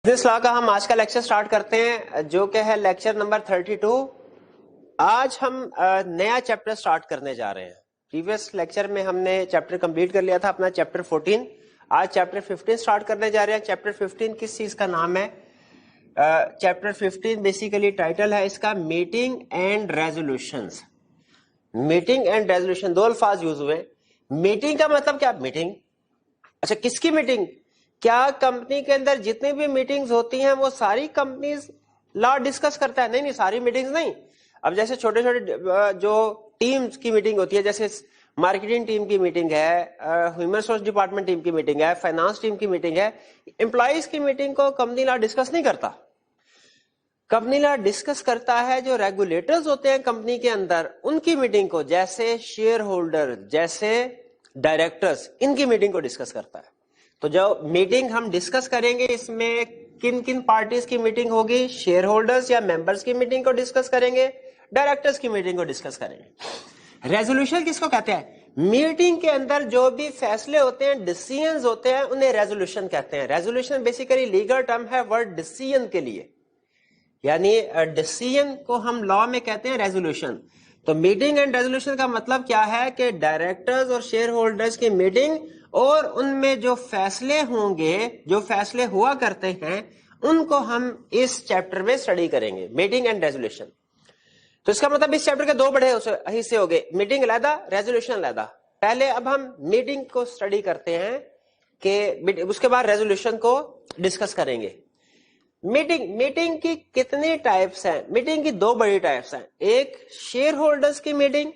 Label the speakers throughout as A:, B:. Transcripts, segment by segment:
A: Business لا کا ہم آج کا لیکچر سٹارٹ کرتے ہیں جو کہ ہے لیکچر نمبر 32۔ آج ہم نیا چیپٹر سٹارٹ کرنے جا رہے ہیں۔ پریویس لیکچر میں ہم نے چیپٹر کمپلیٹ کر لیا تھا اپنا چیپٹر 14۔ آج چیپٹر 15 سٹارٹ کرنے جا رہے ہیں۔ چیپٹر 15 کس چیز کا نام ہے؟ چیپٹر 15 بیسیکلی ٹائٹل ہے اس کا meeting and resolutions. Meeting and resolution دو الفاظ یوز ہوئے۔ میٹنگ کا مطلب کیا؟ میٹنگ، اچھا کس کی میٹنگ؟ کیا کمپنی کے اندر جتنی بھی میٹنگز ہوتی ہیں وہ ساری کمپنیز لا ڈسکس کرتا ہے؟ نہیں، ساری میٹنگز نہیں۔ اب جیسے چھوٹے چھوٹے جو ٹیمز کی میٹنگ ہوتی ہے، جیسے مارکیٹنگ ٹیم کی میٹنگ ہے، ہیومن ریسورس ڈپارٹمنٹ ٹیم کی میٹنگ ہے، فائنانس ٹیم کی میٹنگ ہے، امپلائیز کی میٹنگ کو کمپنی لا ڈسکس نہیں کرتا۔ کمپنی لا ڈسکس کرتا ہے جو ریگولیٹرز ہوتے ہیں کمپنی کے اندر ان کی میٹنگ کو، جیسے شیئر ہولڈر، جیسے ڈائریکٹرز، ان کی میٹنگ کو ڈسکس کرتا ہے۔ تو جو میٹنگ ہم ڈسکس کریں گے اس میں کن کن پارٹیز کی میٹنگ ہوگی؟ شیئر ہولڈرز یا ممبرز کی میٹنگ کو ڈسکس کریں گے، ڈائریکٹرز کی میٹنگ کو ڈسکس کریں گے۔ ریزولوشن کس کو کہتے ہیں؟ میٹنگ کے اندر جو بھی فیصلے ہوتے ہیں، ڈیسیژنز ہوتے ہیں، انہیں ریزولوشن کہتے ہیں۔ ریزولوشن بیسیکلی لیگل ٹرم ہے ورڈ ڈیسیژن کے لیے، یعنی ڈیسیژن کو ہم لا میں کہتے ہیں ریزولوشن۔ تو میٹنگ اینڈ ریزولوشن کا مطلب کیا ہے کہ ڈائریکٹرز اور شیئر ہولڈرز کی میٹنگ اور ان میں جو فیصلے ہوں گے، جو فیصلے ہوا کرتے ہیں، ان کو ہم اس چیپٹر میں اسٹڈی کریں گے، میٹنگ اینڈ ریزولوشن۔ تو اس کا مطلب اس چیپٹر کے دو بڑے حصے ہو گئے، میٹنگ علیحدہ، ریزولوشن علیحدہ۔ پہلے اب ہم میٹنگ کو اسٹڈی کرتے ہیں کہ اس کے بعد ریزولوشن کو ڈسکس کریں گے۔ میٹنگ کی کتنی ٹائپس ہیں؟ میٹنگ کی دو بڑی ٹائپس ہیں، ایک شیئر ہولڈرز کی میٹنگ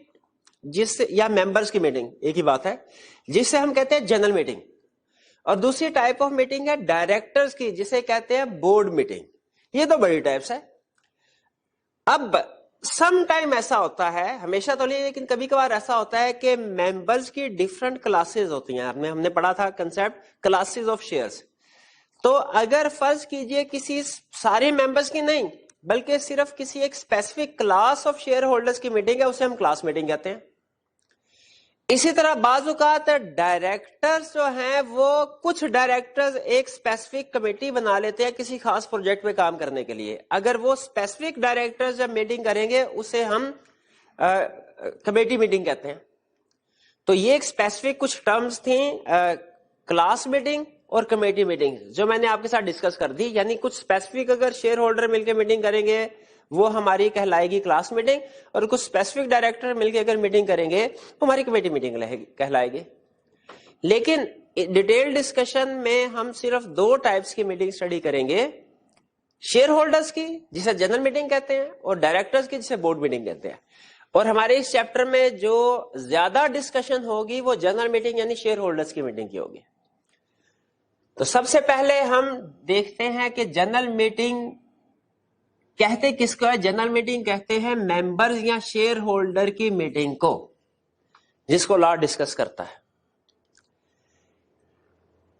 A: جس سے یا ممبرز کی میٹنگ، ایک ہی بات ہے، جس سے ہم کہتے ہیں جنرل میٹنگ، اور دوسری ٹائپ آف میٹنگ ہے ڈائریکٹرز کی، جسے کہتے ہیں بورڈ میٹنگ۔ یہ دو بڑی ٹائپس ہے۔ اب سم ٹائم ایسا ہوتا ہے، ہمیشہ تو نہیں لیکن کبھی کبھار ایسا ہوتا ہے کہ ممبرز کی ڈفرنٹ کلاسز ہوتی ہیں۔ ہم نے پڑھا تھا کنسپٹ کلاسز آف شیئرز۔ تو اگر فرض کیجئے کسی سارے ممبرز کی نہیں بلکہ صرف کسی ایک specific class of share holders کی میٹنگ ہے، اسے ہم کلاس میٹنگ کہتے ہیں۔ اسی طرح بعض اوقات ڈائریکٹرز جو ہیں وہ کچھ ڈائریکٹرز ایک اسپیسیفک کمیٹی بنا لیتے ہیں کسی خاص پروجیکٹ پہ کام کرنے کے لیے۔ اگر وہ اسپیسیفک ڈائریکٹرز جب میٹنگ کریں گے اسے ہم کمیٹی میٹنگ کہتے ہیں۔ تو یہ ایک اسپیسیفک کچھ ٹرمز تھیں، کلاس میٹنگ اور کمیٹی میٹنگ، جو میں نے آپ کے ساتھ ڈسکس کر دی۔ یعنی کچھ اسپیسیفک اگر شیئر ہولڈر مل کے میٹنگ کریں گے وہ ہماری کہلائے گی کلاس میٹنگ، اور کچھ اسپیسیفک ڈائریکٹر مل کے اگر میٹنگ کریں گے وہ ہماری کمیٹی میٹنگ کہلائے گی۔ لیکن ڈیٹیل ڈسکشن میں ہم صرف دو ٹائپس کی میٹنگ اسٹڈی کریں گے، شیئر ہولڈرز کی جسے جنرل میٹنگ کہتے ہیں، اور ڈائریکٹرز کی جسے بورڈ میٹنگ کہتے ہیں۔ اور ہمارے اس چیپٹر میں جو زیادہ ڈسکشن ہوگی وہ جنرل میٹنگ یعنی شیئر ہولڈرز کی میٹنگ کی ہوگی۔ تو سب سے پہلے ہم دیکھتے ہیں کہ جنرل میٹنگ کہتے کس کو ہے؟ جنرل میٹنگ کہتے ہیں ممبرز یا شیئر ہولڈر کی میٹنگ کو، جس کو لا ڈسکس کرتا ہے۔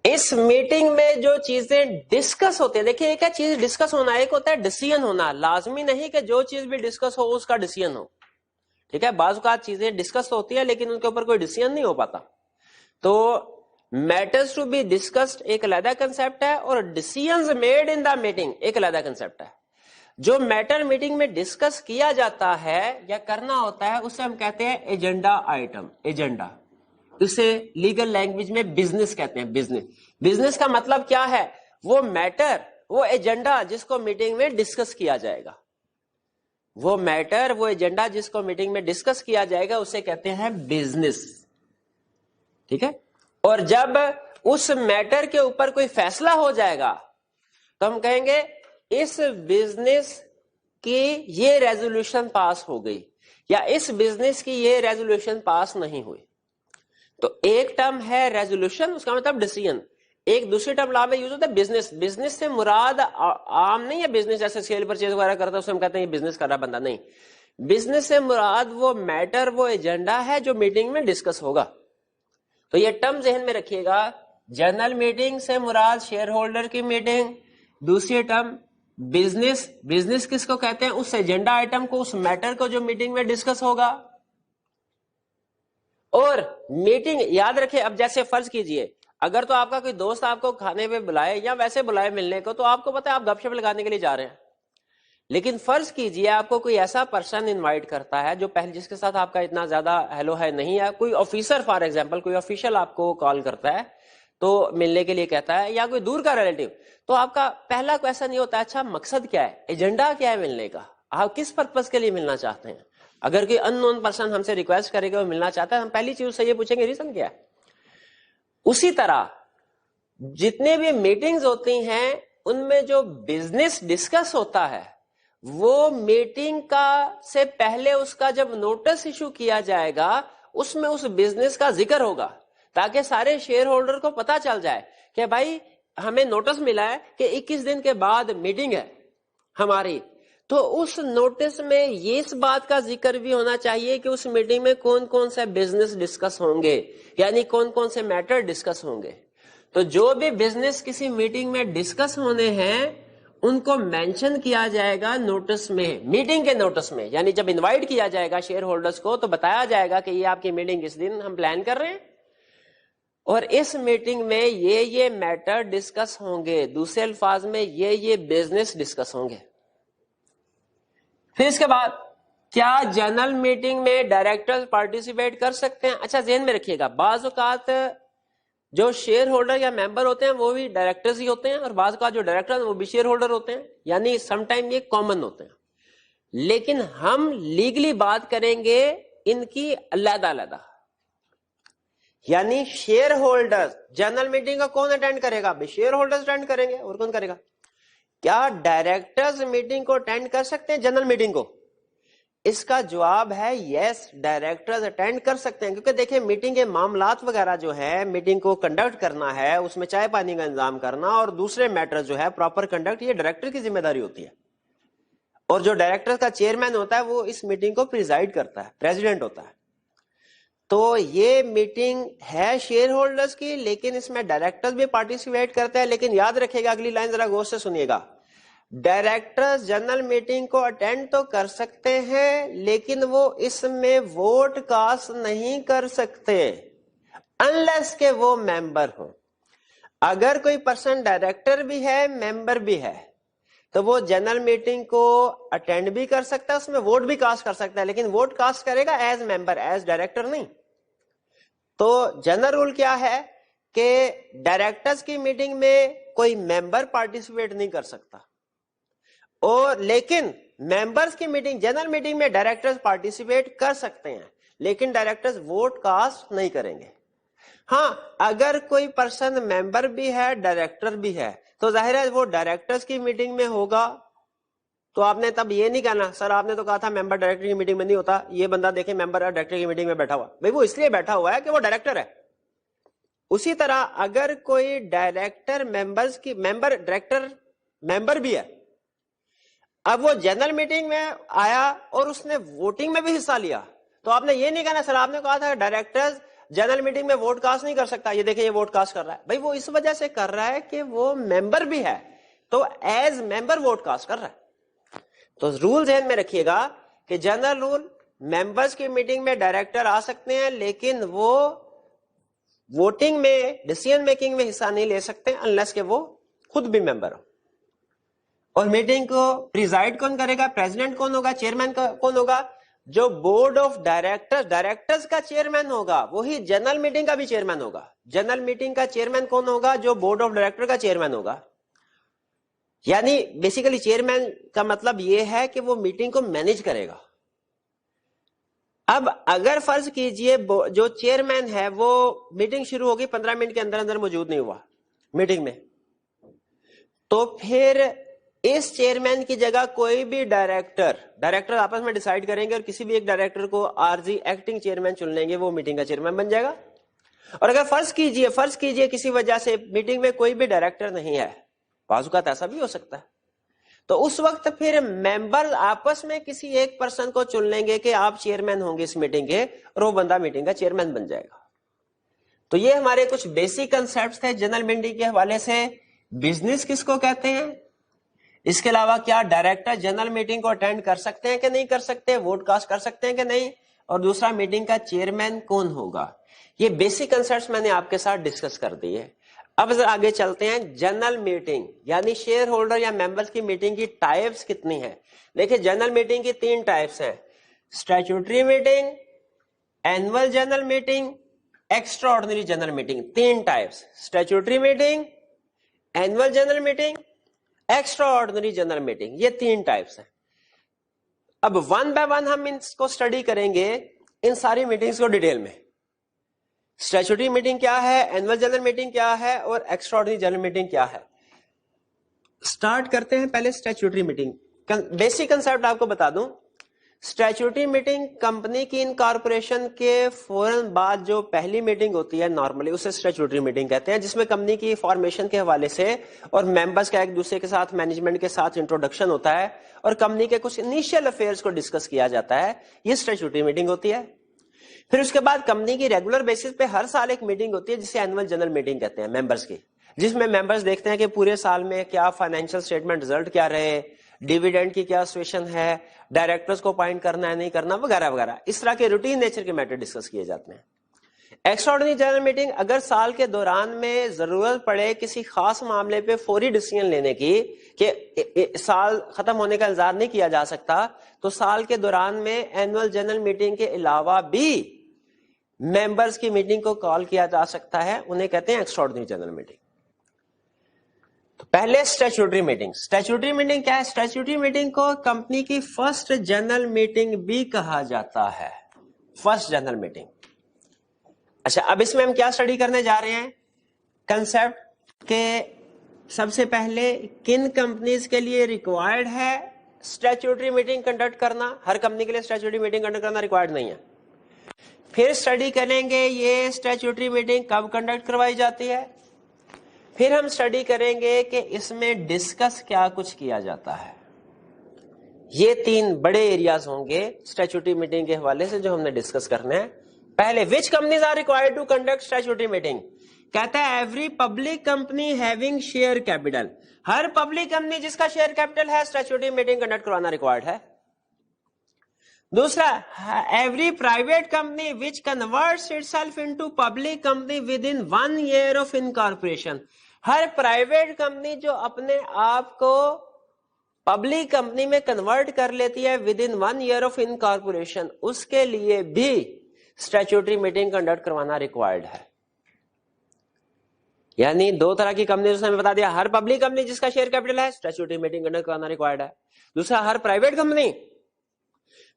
A: اس میٹنگ میں جو چیزیں ڈسکس ہوتے ہیں، دیکھیں ایک ہے چیز ڈسکس ہونا، ایک ہوتا ہے ڈیسیژن ہونا۔ لازمی نہیں کہ جو چیز بھی ڈسکس ہو اس کا ڈیسیژن ہو، ٹھیک ہے؟ بعض اوقات چیزیں ڈسکس ہوتی ہیں لیکن ان کے اوپر کوئی ڈیسیژن نہیں ہو پاتا۔ تو میٹرز ٹو بی ڈسکسڈ ایک علیحدہ کنسپٹ ہے، اور decisions made in the meeting ایک علیحدہ کنسپٹ ہے۔ جو میٹر میٹنگ میں ڈسکس کیا جاتا ہے یا کرنا ہوتا ہے اسے ہم کہتے ہیں ایجنڈا آئٹم، ایجنڈا۔ اسے لیگل لینگویج میں بزنس کہتے ہیں، بزنس۔ بزنس کا مطلب کیا ہے؟ وہ میٹر، وہ ایجنڈا جس کو میٹنگ میں ڈسکس کیا جائے گا، وہ میٹر، وہ ایجنڈا جس کو میٹنگ میں ڈسکس کیا جائے گا اسے کہتے ہیں بزنس، ٹھیک ہے؟ اور جب اس میٹر کے اوپر کوئی فیصلہ ہو جائے گا تو ہم کہیں گے اس بزنس کی یہ ریزولوشن پاس ہو گئی، یا اس بزنس کی یہ ریزولوشن پاس نہیں ہوئی۔ تو ایک ٹرم ہے ریزولوشن، اس کا مطلب ڈیسیژن۔ ایک دوسری ٹرم لا میں یوز ہوتا ہے بزنس۔ بزنس سے مراد عام نہیں ہے بزنس جیسے سیل پرچیز وغیرہ کرتا ہے اسے ہم کہتے ہیں یہ بزنس کر رہا بندہ، نہیں۔ بزنس سے مراد وہ میٹر، وہ ایجنڈا ہے جو میٹنگ میں ڈسکس ہوگا۔ تو یہ ٹرم ذہن میں رکھیے گا، جنرل میٹنگ سے مراد شیئر ہولڈر کی میٹنگ، دوسری ٹرم بزنس۔ بزنس کس کو کہتے ہیں؟ اس ایجنڈا آئٹم کو، اس میٹر کو جو میٹنگ میں ڈسکس ہوگا۔ اور میٹنگ یاد رکھیں، اب جیسے فرض کیجئے اگر تو آپ کا کوئی دوست آپ کو کھانے پہ بلائے یا ویسے بلائے ملنے کو، تو آپ کو پتا ہے آپ گپ شپ لگانے کے لیے جا رہے ہیں. لیکن فرض کیجئے آپ کو کوئی ایسا پرسن انوائٹ کرتا ہے جو پہلے جس کے ساتھ آپ کا اتنا زیادہ ہیلو ہے نہیں ہے، کوئی آفیسر فار ایگزامپل، کوئی آفیشل آپ کو کال کرتا ہے تو ملنے کے لیے کہتا ہے، یا کوئی دور کا ریلیٹو، تو آپ کا پہلا ایسا نہیں ہوتا اچھا مقصد کیا ہے، ایجنڈا کیا ہے ملنے کا، آپ کس پرپز کے لیے ملنا چاہتے ہیں. اگر کوئی ان نون پرسن ہم سے ریکویسٹ کرے گا وہ ملنا چاہتا ہے، ہم پہلی چیز سے یہ پوچھیں گے ریزن کیا ہے. اسی طرح جتنے بھی میٹنگز ہوتی ہیں ان میں جو بزنس ڈسکس ہوتا ہے، وہ میٹنگ کا سے پہلے اس کا جب نوٹس ایشو کیا جائے گا اس میں اس بزنس کا ذکر ہوگا، تاکہ سارے شیئر ہولڈر کو پتا چل جائے کہ بھائی ہمیں نوٹس ملا ہے کہ 21 دن کے بعد میٹنگ ہے ہماری. تو اس نوٹس میں یہ اس بات کا ذکر بھی ہونا چاہیے کہ اس میٹنگ میں کون کون سے بزنس ڈسکس ہوں گے، یعنی کون کون سے میٹر ڈسکس ہوں گے. تو جو بھی بزنس کسی میٹنگ میں ڈسکس ہونے ہیں ان کو مینشن کیا جائے گا نوٹس میں، میٹنگ کے نوٹس میں. یعنی جب انوائٹ کیا جائے گا شیئر ہولڈرز کو تو بتایا جائے گا کہ یہ آپ کی میٹنگ اس دن ہم پلان کر رہے ہیں اور اس میٹنگ میں یہ میٹر ڈسکس ہوں گے، دوسرے الفاظ میں یہ بزنس ڈسکس ہوں گے. پھر اس کے بعد کیا جنرل میٹنگ میں ڈائریکٹر پارٹیسپیٹ کر سکتے ہیں؟ اچھا ذہن میں رکھیے گا، بعض اوقات جو شیئر ہولڈر یا ممبر ہوتے ہیں وہ بھی ڈائریکٹرز ہی ہوتے ہیں، اور بعض کا جو ڈائریکٹر ہیں وہ بھی شیئر ہولڈر ہوتے ہیں، یعنی سم ٹائم یہ کامن ہوتے ہیں. لیکن ہم لیگلی بات کریں گے ان کی علیحدہ علیحدہ. یعنی شیئر ہولڈر جنرل میٹنگ کا کون اٹینڈ کرے گا؟ شیئر ہولڈر اٹینڈ کریں گے، اور کون کرے گا؟ کیا ڈائریکٹرز میٹنگ کو اٹینڈ کر سکتے ہیں جنرل میٹنگ کو؟ اس کا جواب ہے یس، ڈائریکٹرز اٹینڈ کر سکتے ہیں. کیونکہ دیکھیں میٹنگ کے معاملات وغیرہ جو ہے، میٹنگ کو کنڈکٹ کرنا ہے، اس میں چائے پانی کا انتظام کرنا اور دوسرے میٹر جو ہے پراپر کنڈکٹ، یہ ڈائریکٹر کی ذمہ داری ہوتی ہے. اور جو ڈائریکٹر کا چیئرمین ہوتا ہے وہ اس میٹنگ کو پریزائڈ کرتا ہے، پریزیڈنٹ ہوتا ہے. تو یہ میٹنگ ہے شیئر ہولڈرز کی، لیکن اس میں ڈائریکٹرز بھی پارٹیسپیٹ کرتے ہیں. لیکن یاد رکھے گا، اگلی لائن ذرا غور سے سنیے گا، ڈائریکٹرز جنرل میٹنگ کو اٹینڈ تو کر سکتے ہیں لیکن وہ اس میں ووٹ کاسٹ نہیں کر سکتے انلیس کہ وہ ممبر ہوں. اگر کوئی پرسن ڈائریکٹر بھی ہے ممبر بھی ہے تو وہ جنرل میٹنگ کو اٹینڈ بھی کر سکتا ہے، اس میں ووٹ بھی کاسٹ کر سکتا ہے، لیکن ووٹ کاسٹ کرے گا ایز ممبر، ایز ڈائریکٹر نہیں. تو جنرل رول کیا ہے کہ ڈائریکٹرز کی میٹنگ میں کوئی ممبر پارٹیسپیٹ نہیں کر سکتا، اور لیکن ممبرز کی میٹنگ، جنرل میٹنگ میں ڈائریکٹرز پارٹیسپیٹ کر سکتے ہیں لیکن ڈائریکٹرز ووٹ کاسٹ نہیں کریں گے. ہاں اگر کوئی پرسن ممبر بھی ہے ڈائریکٹر بھی ہے تو ظاہر ہے وہ ڈائریکٹرز کی میٹنگ میں ہوگا. تو آپ نے تب یہ نہیں کہنا سر آپ نے تو کہا تھا ممبر ڈائریکٹر کی میٹنگ میں نہیں ہوتا، یہ بندہ دیکھیں ممبر اور ڈائریکٹر کی میٹنگ میں بیٹھا ہوا، بھئی وہ اس لیے بیٹھا ہوا ہے کہ وہ ڈائریکٹر ہے. اسی طرح اگر کوئی ڈائریکٹر ممبرز کی ممبر ڈائریکٹر ممبر بھی ہے، اب وہ جنرل میٹنگ میں آیا اور اس نے ووٹنگ میں بھی حصہ لیا، تو آپ نے یہ نہیں کہنا سر آپ نے کہا تھا ڈائریکٹر جنرل میٹنگ میں ووٹ کاسٹ نہیں کر سکتا، یہ دیکھیں یہ ووٹ کاسٹ کر رہا ہے. بھائی وہ اس وجہ سے کر رہا ہے کہ وہ ممبر بھی ہے تو ایز ممبر ووٹ کاسٹ کر رہا ہے. تو رول ذہن میں رکھیے گا کہ جنرل رول ممبرز کی میٹنگ میں ڈائریکٹر آ سکتے ہیں لیکن وہ ووٹنگ میں ڈیسیژن میکنگ میں حصہ نہیں لے سکتے انلیس کہ وہ خود بھی ممبر ہو. اور میٹنگ کو پریزائڈ کون کرے گا؟ پریزیڈنٹ کون ہوگا؟ چیئرمین کون ہوگا؟ جو بورڈ آف ڈائریکٹرز کا چیئرمین ہوگا وہی جنرل میٹنگ کا بھی چیئرمین ہوگا. جنرل میٹنگ کا چیئرمین کون ہوگا؟ جو بورڈ آف ڈائریکٹر کا چیئرمین ہوگا. یعنی بیسیکلی چیئرمین کا مطلب یہ ہے کہ وہ میٹنگ کو مینیج کرے گا. اب اگر فرض کیجئے جو چیئرمین ہے وہ میٹنگ شروع ہوگی 15 منٹ کے اندر موجود نہیں ہوا میٹنگ میں، تو پھر اس چیئرمین کی جگہ کوئی بھی ڈائریکٹر آپس میں ڈیسائیڈ کریں گے اور کسی بھی ایک ڈائریکٹر کو عارضی ایکٹنگ چیئرمین چن لیں گے، وہ میٹنگ کا چیئرمین بن جائے گا. اور اگر فرض کیجئے کسی وجہ سے میٹنگ میں کوئی بھی ڈائریکٹر نہیں ہے، بعض اوقات ایسا بھی ہو سکتا ہے، تو اس وقت پھر ممبر آپس میں کسی ایک پرسن کو چن لیں گے کہ آپ چیئرمین ہوں گے اس میٹنگ کے، اور وہ بندہ میٹنگ کا چیئرمین بن جائے گا. تو یہ ہمارے کچھ بیسک کنسپٹس تھے جنرل میٹنگ کے حوالے سے. بزنس کس کو کہتے ہیں، اس کے علاوہ کیا ڈائریکٹر جنرل میٹنگ کو اٹینڈ کر سکتے ہیں کہ نہیں کر سکتے، ووٹ کاسٹ کر سکتے ہیں کہ نہیں، और दूसरा मीटिंग का चेयरमैन कौन होगा। ये बेसिक कंसेप्ट्स मैंने आपके साथ डिस्कस कर दिए। अब जरा आगे चलते हैं। जनरल मीटिंग यानी शेयर होल्डर या मेंबर्स की मीटिंग की टाइप्स कितनी है। देखिए जनरल मीटिंग की 3 टाइप्स हैं, statutory meeting, annual general meeting, extra ordinary general meeting. 3 types, statutory meeting, annual general meeting, extra ordinary general meeting, ये 3 टाइप्स हैं। अब वन बाय वन हम इसको स्टडी करेंगे, इन सारी मीटिंग्स को डिटेल में। स्टैट्यूटरी मीटिंग क्या है, एनुअल जनरल मीटिंग क्या है और एक्स्ट्रा ऑर्डिनरी जनरल मीटिंग क्या है। स्टार्ट करते हैं पहले स्टैट्यूटरी मीटिंग। बेसिक कंसेप्ट आपको बता दूं, स्टैट्यूटरी मीटिंग कंपनी की इनकॉर्पोरेशन के फौरन बाद जो पहली मीटिंग होती है नॉर्मली, उसे स्टैट्यूटरी मीटिंग कहते हैं, जिसमें कंपनी की फॉर्मेशन के हवाले से और मेंबर्स का एक दूसरे के साथ, मैनेजमेंट के साथ इंट्रोडक्शन होता है और कंपनी के कुछ इनिशियल अफेयर्स को डिस्कस किया जाता है। ये स्टैट्यूटरी मीटिंग होती है। फिर उसके बाद कंपनी की रेगुलर बेसिस पे हर साल एक मीटिंग होती है जिसे एनुअल जनरल मीटिंग कहते हैं मेंबर्स की, जिसमें मेंबर्स देखते हैं कि पूरे साल में क्या फाइनेंशियल स्टेटमेंट रिजल्ट क्या रहे, डिविडेंड की क्या सिचुएशन है, डायरेक्टर्स को अपॉइंट करना है नहीं करना, वगैरह वगैरह। इस तरह के रूटीन नेचर के मैटर डिस्कस किए जाते हैं। एक्स्ट्राऑर्डिनरी जनरल मीटिंग, अगर साल के दौरान में जरूरत पड़े किसी खास मामले पे फौरी डिसीजन लेने की कि साल खत्म होने का इंतजार नहीं किया जा सकता, तो साल के दौरान में एनुअल जनरल मीटिंग के अलावा भी मेंबर्स की मीटिंग को कॉल किया जा सकता है, उन्हें कहते हैं एक्स्ट्राऑर्डिनरी जनरल मीटिंग। तो पहले स्टैट्यूटरी मीटिंग। स्टैट्यूटरी मीटिंग क्या है? स्टैट्यूटरी मीटिंग को कंपनी की फर्स्ट जनरल मीटिंग भी कहा जाता है, फर्स्ट जनरल मीटिंग। अच्छा, अब इसमें हम क्या स्टडी करने जा रहे हैं? कंसेप्ट के सबसे पहले किन कंपनीज के लिए रिक्वायर्ड है स्टैट्यूटरी मीटिंग कंडक्ट करना। हर कंपनी के लिए स्टैट्यूटरी मीटिंग कंडक्ट करना रिक्वायर्ड नहीं है। फिर स्टडी करेंगे ये स्टैट्यूटरी मीटिंग कब कंडक्ट करवाई जाती है। फिर हम स्टडी करेंगे कि इसमें डिस्कस क्या कुछ किया जाता है। ये 3 बड़े एरियाज होंगे स्टैट्यूटरी मीटिंग के हवाले से जो हमने डिस्कस करने हैं। पहले, which companies are required to conduct statutory meeting. कहता है every public company having share capital, हर पब्लिक कंपनी जिसका शेयर कैपिटल है स्टैट्यूटरी मीटिंग कंडक्ट करवाना रिक्वायर्ड है। दूसरा, every private company which converts itself into public company within 1 year of incorporation, हर private company जो अपने आप को पब्लिक कंपनी में कन्वर्ट कर लेती है with in 1 year of incorporation, उसके लिए भी स्टैट्यूटरी मीटिंग कंडक्ट करवाना रिक्वायर्ड है। यानी 2 तरह की कंपनी उसने बता दिया, हर पब्लिक कंपनी जिसका शेयर कैपिटल है स्टैट्यूटरी मीटिंग कंडक्ट करवाना रिक्वायर्ड है। दूसरा, हर प्राइवेट कंपनी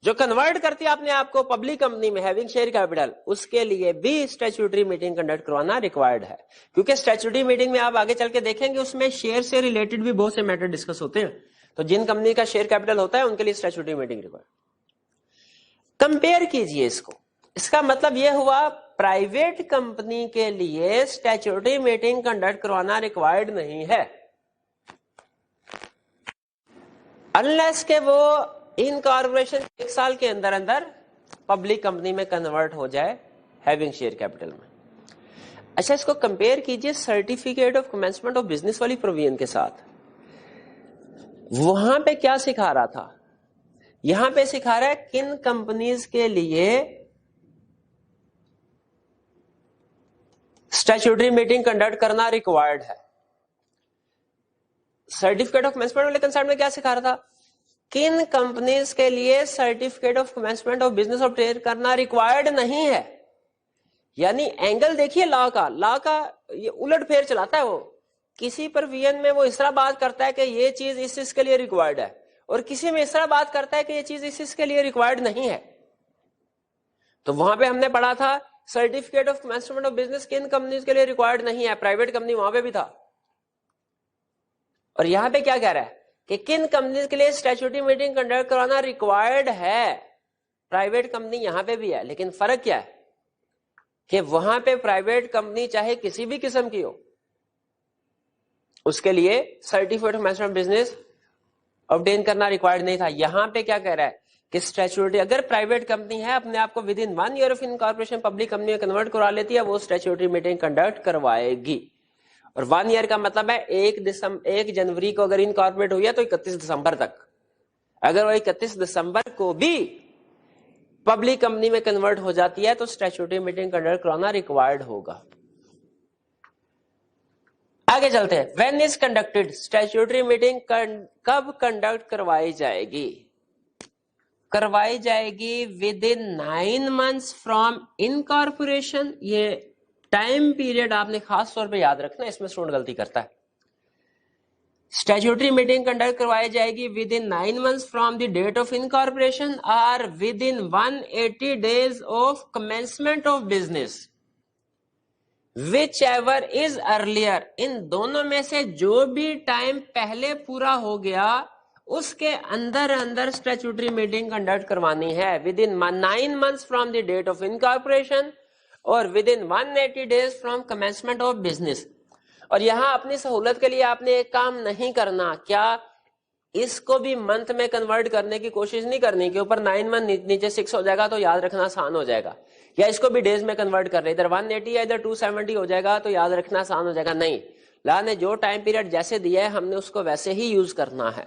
A: जो कन्वर्ट करती है अपने आप को पब्लिक कंपनी में हैविंग शेयर कैपिटल, उसके लिए भी स्टैट्यूटरी मीटिंग कंडक्ट करवाना रिक्वायर्ड है। क्योंकि स्टैट्यूटरी मीटिंग में आप आगे चल के देखेंगे उसमें शेयर से रिलेटेड भी बहुत से मैटर डिस्कस होते हैं, तो जिन कंपनी का शेयर कैपिटल होता है उनके लिए स्टैट्यूटरी मीटिंग रिक्वायर्ड। कंपेयर कीजिए इसको, इसका मतलब यह हुआ प्राइवेट कंपनी के लिए स्टैट्यूटरी मीटिंग कंडक्ट करवाना रिक्वायर्ड नहीं है, अनलेस के वो इनकॉर्पोरेशन 1 साल के अंदर अंदर पब्लिक कंपनी में कन्वर्ट हो जाए हैविंग शेयर कैपिटल में। अच्छा, इसको कंपेयर कीजिए certificate of commencement of business वाली प्रोविजन के साथ। वहां पे क्या सिखा रहा था, यहां पे सिखा रहा है किन कंपनीज के लिए स्टैट्यूटरी मीटिंग कंडक्ट करना रिक्वायर्ड है। सर्टिफिकेट ऑफ कमेंसमेंट वाले कंसेप्ट में क्या सिखा रहा था, किन कंपनीज के लिए certificate of commencement of business obtain करना रिक्वायर्ड नहीं है। यानी एंगल देखिए लॉ का ये उलट फेर चलाता है। वो किसी प्रोविजन में वो इस तरह बात करता है कि ये चीज इस के लिए रिक्वायर्ड है, और किसी में इस तरह बात करता है कि ये चीज इस के लिए रिक्वायर्ड नहीं है। तो वहां पे हमने पढ़ा था certificate of commencement of business किन कंपनीज के लिए रिक्वायर्ड नहीं है, प्राइवेट कंपनी वहां पे भी था। और यहां पे क्या कह रहा है कि किन कंपनीज के लिए स्टैट्यूटरी मीटिंग कंडक्ट करवाना रिक्वायर्ड है, प्राइवेट कंपनी यहां पे भी है। लेकिन फर्क क्या है कि वहां पे प्राइवेट कंपनी चाहे किसी भी किस्म की हो, उसके लिए certificate of commencement of business obtain करना रिक्वायर्ड नहीं था। यहां पे क्या कह रहा है कि स्टैट्यूटरी, अगर प्राइवेट कंपनी है अपने आप को with in 1 year of incorporation public company में कन्वर्ट करवा लेती है, वो स्टैट्यूटरी मीटिंग कंडक्ट करवाएगी। और 1 ईयर का मतलब है 1 जनवरी को अगर इनकॉर्पोरेट हुई है तो 31 दिसंबर तक। अगर वो 31 दिसंबर को भी پبلک کمپنی میں کنورٹ ہو جاتی ہے تو اسٹیچوٹری میٹنگ کنڈکٹ کرانا ریکوائرڈ ہوگا. آگے چلتے ہیں. When is conducted, statutory meeting کب کنڈکٹ کروائی جائے گی؟ کروائی جائے گی within 9 months from incorporation. یہ ٹائم پیریڈ آپ نے خاص طور پہ یاد رکھنا, اس میں اسٹوڈنٹ غلطی کرتا ہے. اسٹیچوٹری میٹنگ کنڈکٹ کروائی جائے گی within 9 months from the date of incorporation اور within 180 days of commencement of business, whichever is earlier. ان دونوں میں سے جو بھی ٹائم پہلے پورا ہو گیا اس کے اندر اسٹیچوٹری میٹنگ کنڈکٹ کروانی ہے within 9 months from the date of incorporation اور within 180 days from commencement of business. اور یہاں اپنی سہولت کے لیے آپ نے ایک کام نہیں کرنا, کیا اس کو بھی منتھ میں کنورٹ کرنے کی کوشش نہیں کرنی کہ اوپر 9 month نیچے 6 ہو جائے گا تو یاد رکھنا آسان ہو جائے گا, یا اس کو بھی ڈیز میں کنورٹ کر رہے ادھر 180 یا ادھر 270 ہو جائے گا تو یاد رکھنا آسان ہو جائے گا. نہیں, اللہ نے جو ٹائم پیریڈ جیسے دیا ہے ہم نے اس کو ویسے ہی یوز کرنا ہے.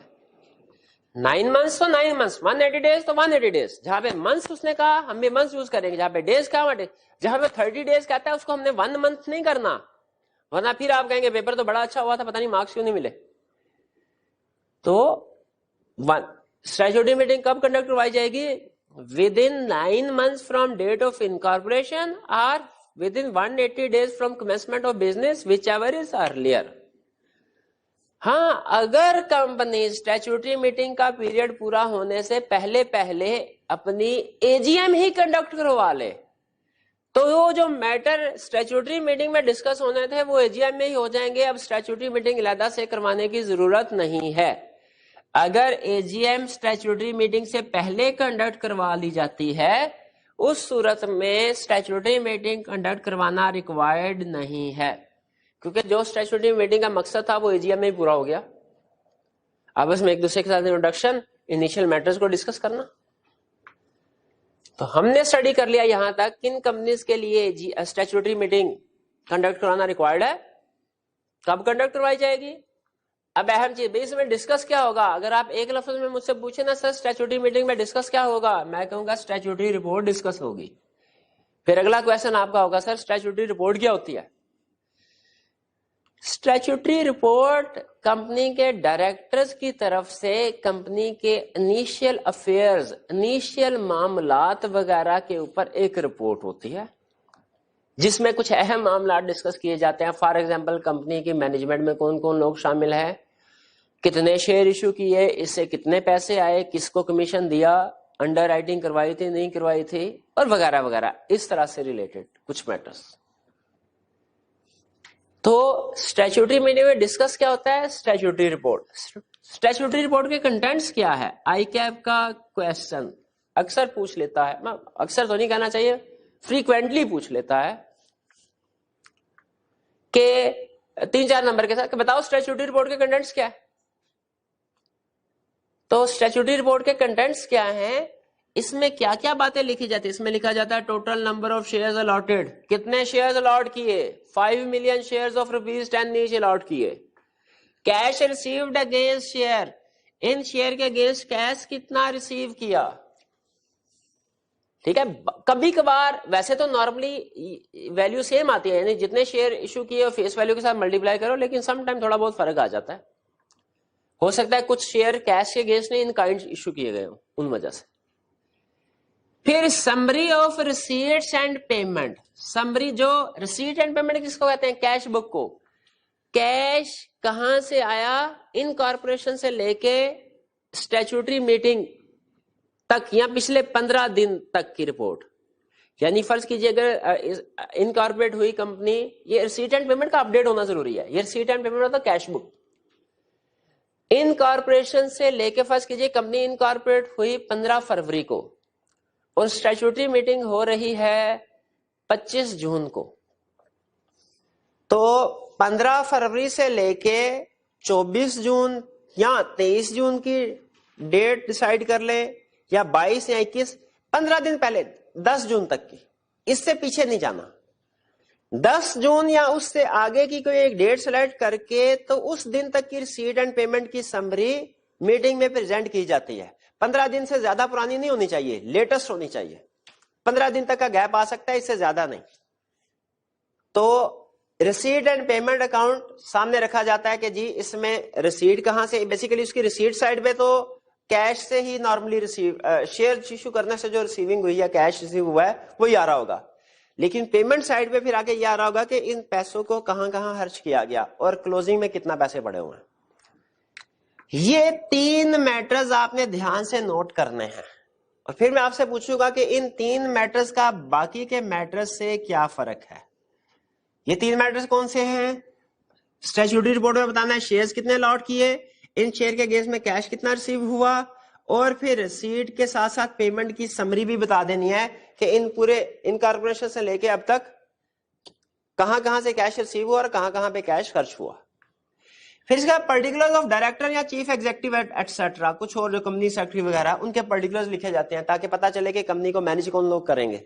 A: 9 months تو 9 months, 180 days تو 180 days. جہاں پہ منتھس اس نے کہا ہم بھی منتھس یوز کریں گے, جہاں پہ ڈیز کہا جہاں پہ 30 days کہتا ہے اس کو ہم نے 1 month نہیں کرنا, ورنہ پھر آپ کہیں گے پیپر تو بڑا اچھا ہوا تھا پتہ نہیں مارکس کیوں نہیں ملے. تو اسٹیچوٹری میٹنگ کب کنڈکٹ کروائی جائے گی؟ Within 9 months from date of incorporation اور within 180 days from commencement of business whichever is earlier. ہاں, اگر کمپنی اسٹیچوٹری میٹنگ کا پیریڈ پورا ہونے سے پہلے اپنی اے جی ایم ہی کنڈکٹ کروا لے تو وہ جو میٹر اسٹیچوٹری میٹنگ میں ڈسکس ہونے تھے وہ اے جی ایم میں ہی ہو جائیں گے. اب اسٹیچوٹری میٹنگ علیحدہ سے کروانے کی ضرورت نہیں ہے. اگر اے جی ایم اسٹیچوٹری میٹنگ سے پہلے کنڈکٹ کروا لی جاتی ہے اس صورت میں اسٹیچوٹری میٹنگ کنڈکٹ کروانا ریکوائرڈ نہیں ہے, کیونکہ جو اسٹیچوٹری میٹنگ کا مقصد تھا وہ اے جی ایم میں ہی پورا ہو گیا. اب اس میں ایک دوسرے کے ساتھ انٹروڈکشن, انیشیل میٹرز کو ڈسکس کرنا. تو ہم نے اسٹڈی کر لیا یہاں تک کن کمپنیز کے لیے اسٹیچوٹری میٹنگ کنڈکٹ کرانا ریکوائرڈ ہے, کب کنڈکٹ کروائی جائے گی. اب اہم چیز اس میں ڈسکس کیا ہوگا. اگر آپ ایک لفظ میں مجھ سے پوچھیں نا سر اسٹیچوٹری میٹنگ میں ڈسکس کیا ہوگا, میں کہوں گا اسٹیچوٹری رپورٹ ڈسکس ہوگی. پھر اگلا کویشچن آپ کا ہوگا سر اسٹیچوٹری رپورٹ کیا ہوتی ہے. اسٹیچوٹری رپورٹ کمپنی کے ڈائریکٹرز کی طرف سے کمپنی کے انیشیل افیئرز, انیشیل معاملات وغیرہ کے اوپر ایک رپورٹ ہوتی ہے جس میں کچھ اہم معاملات ڈسکس کیے جاتے ہیں. فار ایگزامپل کمپنی کی مینجمنٹ میں کون کون لوگ شامل ہیں, کتنے شیئر ایشو کیے, اس سے کتنے پیسے آئے, کس کو کمیشن دیا, انڈر رائٹنگ کروائی تھی نہیں کروائی تھی, اور وغیرہ وغیرہ, اس طرح سے ریلیٹڈ کچھ میٹرز. تو اسٹیچوٹری میٹنگ میں ڈسکس کیا ہوتا ہے, اسٹیچوٹری رپورٹ. اسٹیچوٹری رپورٹ کے کنٹینٹس کیا ہے, آئی کیپ کا کویشچن اکثر پوچھ لیتا ہے, اکثر تو نہیں کہنا چاہیے, فریکوینٹلی پوچھ لیتا ہے کہ 3-4 نمبر کے ساتھ کہ بتاؤ اسٹیچوٹری رپورٹ کے کنٹینٹس کیا ہے. تو اسٹیچوٹری رپورٹ کے کنٹینٹس کیا ہیں, اس میں کیا کیا باتیں لکھی جاتی ہیں. اس میں لکھا جاتا ہے total number of shares allotted, کتنے شیئرز الاٹ کیے, 5 million shares of ₹10 each allot کیے. کیش ریسیوڈ اگینسٹ شیئر, ان شیئر کے اگینسٹ کیش کتنا ریسیو کیا. ٹھیک ہے, کبھی کبھار ویسے تو نارملی ویلیو سیم آتی ہے, یعنی جتنے شیئر ایشو کیے فیس ویلیو کے ساتھ ملٹیپلائی کرو, لیکن سم ٹائم تھوڑا بہت فرق آ جاتا ہے. ہو سکتا ہے کچھ شیئر کیش کے اگینسٹ نہیں ان کائنڈ ایشو کیے گئے ہوں, ان وجہ سے. پھر summary of receipts and payment. Summary جو ریسیٹ اینڈ پیمنٹ کس کو کہتے ہیں, کیش بک کو. کیش کہاں سے آیا ان کارپوریشن سے لے کے اسٹیچوٹری میٹنگ تک یا پچھلے 15 دن تک کی رپورٹ. یعنی فرض کیجئے اگر انکارپوریٹ ہوئی کمپنی, یہ ریسیٹ اینڈ پیمنٹ کا اپڈیٹ ہونا ضروری ہے. یہ ریسیٹ اینڈ پیمنٹ ہوتا ہے کیش بک. انکارپوریشن سے لے کے فرض کیجئے کمپنی انکارپوریٹ ہوئی 15 فروری کو اور اسٹیچوٹری میٹنگ ہو رہی ہے 25 جون کو, تو 15 فروری سے لے کے 24 جون یا 23 جون کی ڈیٹ ڈیسائیڈ کر لے, یا 22 یا 21, 15 دن پہلے 10 جون تک کی, اس سے پیچھے نہیں جانا. 10 جون یا اس سے آگے کی کوئی ایک ڈیٹ سلیکٹ کر کے تو اس دن تک کی ریسیٹ اینڈ پیمنٹ کی سمری میٹنگ میں پریزنٹ کی جاتی ہے. 15 दिन से ज्यादा पुरानी नहीं होनी चाहिए, लेटेस्ट होनी चाहिए। 15 दिन तक का गैप आ सकता है, इससे ज्यादा नहीं। तो रिसीट एंड पेमेंट अकाउंट सामने रखा जाता है कि जी इसमें रिसीट कहां से, बेसिकली उसकी रिसीट साइड पे तो कैश से ही नॉर्मली रिसीव, शेयर इशू करने से जो रिसीविंग हुई है, कैश रिसीव हुआ है, वही आ रहा होगा। लेकिन पेमेंट साइड पे फिर आगे ये आ रहा होगा कि इन पैसों को कहां कहां खर्च किया गया और क्लोजिंग में कितना पैसे पड़े हुए हैं। ये 3 मैटर्स आपने ध्यान से नोट करने हैं और फिर मैं आपसे पूछूंगा कि इन 3 मैटर्स का बाकी के मैटर्स से क्या फर्क है। ये 3 मैटर्स कौन से हैं? स्टैट्यूटरी रिपोर्ट में बताना है शेयर्स कितने अलॉट किए, इन शेयर के अगेंस्ट में कैश कितना रिसीव हुआ, और फिर रिसीट के साथ साथ पेमेंट की समरी भी बता देनी है कि इन पूरे इनकॉर्पोरेशन से लेके अब तक कहां कहां से कैश रिसीव हुआ और कहां कहां पे कैश खर्च हुआ। फिर इसका पर्टिकुलर्स ऑफ डायरेक्टर या चीफ एग्जीक्यूटिव एटसेट्रा, कुछ और जो कंपनी सेक्रेटरी वगैरह, उनके पर्टिकुलर्स लिखे जाते हैं ताकि पता चले कि कंपनी को मैनेज कौन लोग करेंगे।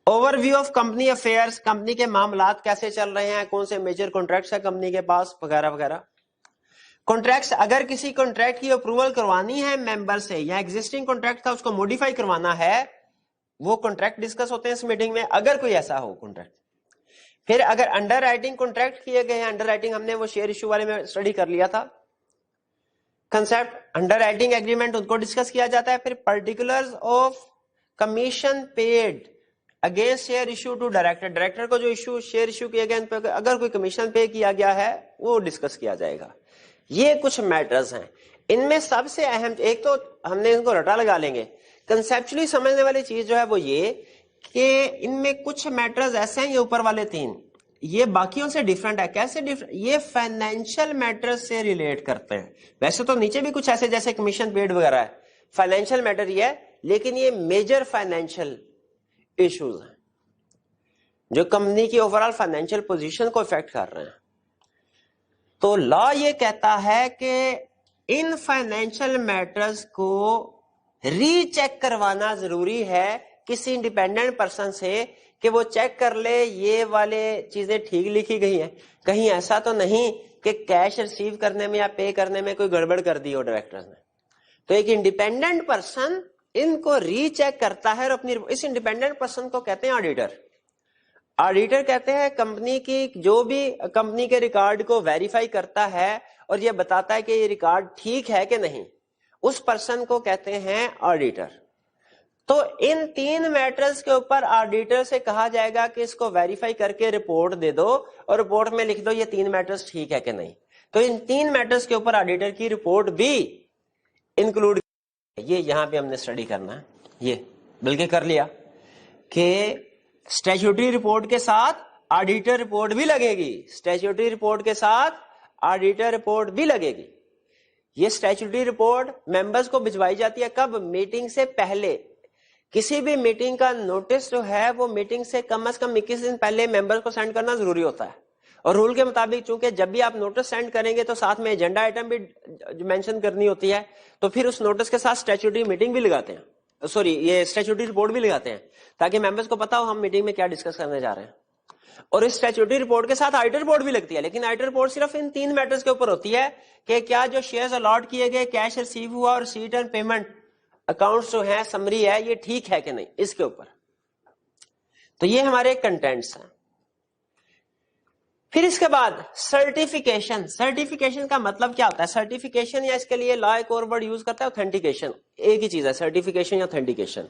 A: Overview of company affairs, company के मामलात कैसे चल रहे हैं, कौन से मेजर कॉन्ट्रैक्ट्स है कंपनी के पास, वगैरह वगैरह। कॉन्ट्रैक्ट्स, अगर किसी कॉन्ट्रैक्ट की अप्रूवल करवानी है मेंबर से या एग्जिस्टिंग कॉन्ट्रैक्ट था उसको मॉडिफाई करवाना है, वो कॉन्ट्रैक्ट डिस्कस होते हैं इस मीटिंग में, अगर कोई ऐसा हो कॉन्ट्रैक्ट। फिर अगर अंडर राइटिंग कॉन्ट्रैक्ट किए गए हैं, अंडर राइटिंग हमने वो शेयर इशू वाले में स्टडी कर लिया था कंसेप्ट, अंडर राइटिंग एग्रीमेंट उनको डिस्कस किया जाता है। फिर particulars of commission paid against share issue to director, director को जो इशू शेयर इशू किए गए उन अगर कोई कमीशन पे किया गया है वो डिस्कस किया जाएगा। ये कुछ मैटर्स हैं। इनमें सबसे अहम, एक तो हमने इनको रटा लगा लेंगे, कंसेप्चुअली समझने वाली चीज जो है वो ये कि इनमें कुछ मैटर्स ऐसे हैं, ये ऊपर वाले 3, ये बाकियों से डिफरेंट है। कैसे डिफरेंट? ये फाइनेंशियल मैटर्स से रिलेट करते हैं। वैसे तो नीचे भी कुछ ऐसे जैसे कमीशन पेड वगैरह है, फाइनेंशियल मैटर ये है, लेकिन ये मेजर फाइनेंशियल इश्यूज हैं जो कंपनी की ओवरऑल फाइनेंशियल पोजीशन को इफेक्ट कर रहे हैं। तो लॉ ये कहता है कि इन फाइनेंशियल मैटर्स को रीचेक करवाना जरूरी है किसी इंडिपेंडेंट पर्सन से, कि वो चेक कर ले ये वाले चीजें ठीक लिखी गई हैं, कहीं ऐसा तो नहीं कि कैश रिसीव करने में या पे करने में कोई गड़बड़ कर दी हो डायरेक्टर्स ने। तो एक इंडिपेंडेंट पर्सन इनको रीचेक करता है और अपनी, इस इंडिपेंडेंट पर्सन को कहते हैं ऑडिटर। ऑडिटर कहते हैं कंपनी की, जो भी कंपनी के रिकॉर्ड को वेरीफाई करता है और ये बताता है कि ये रिकॉर्ड ठीक है कि नहीं, उस पर्सन को कहते हैं ऑडिटर। तो इन 3 मैटर्स के ऊपर ऑडिटर से कहा जाएगा कि इसको वेरीफाई करके रिपोर्ट दे दो और रिपोर्ट में लिख दो ये 3 मैटर्स ठीक है कि नहीं। तो इन 3 मैटर्स के ऊपर ऑडिटर की रिपोर्ट भी इंक्लूड, ये यहां पे हमने स्टडी करना है। ये बल्कि कर लिया कि स्टैट्यूटरी रिपोर्ट के साथ ऑडिटर रिपोर्ट भी लगेगी, स्टैट्यूटरी रिपोर्ट के साथ ऑडिटर रिपोर्ट भी लगेगी। ये स्टैट्यूटरी रिपोर्ट मेंबर्स को भिजवाई जाती है कब? मीटिंग से पहले। किसी भी मीटिंग का नोटिस जो है वो मीटिंग से कम 21 दिन पहले मेंबर्स को सेंड करना जरूरी होता है। और रूल के मुताबिक चूंकि जब भी आप नोटिस सेंड करेंगे तो साथ में एजेंडा आइटम भी मेंशन करनी होती है, तो फिर उस नोटिस के साथ स्टैट्यूटरी मीटिंग भी लगाते हैं, सॉरी ये स्टैट्यूटरी रिपोर्ट भी लगाते हैं, ताकि मेंबर्स को पता हो हम मीटिंग में क्या डिस्कस करने जा रहे हैं। और इस स्टैट्यूटरी रिपोर्ट के साथ ऑडिटर रिपोर्ट भी लगती है, लेकिन ऑडिटर रिपोर्ट सिर्फ इन 3 मैटर्स के ऊपर होती है कि क्या जो शेयर्स अलॉट किए गए, कैश रिसीव हुआ और रिसीट एंड पेमेंट अकाउंट्स जो है, समरी है, ये ठीक है कि नहीं, इसके ऊपर। तो ये हमारे कंटेंट्स हैं। फिर इसके बाद सर्टिफिकेशन। सर्टिफिकेशन का मतलब क्या होता है? सर्टिफिकेशन, या इसके लिए लॉ एक और वर्ड यूज करता है ऑथेंटिकेशन, एक ही चीज है सर्टिफिकेशन या authentication.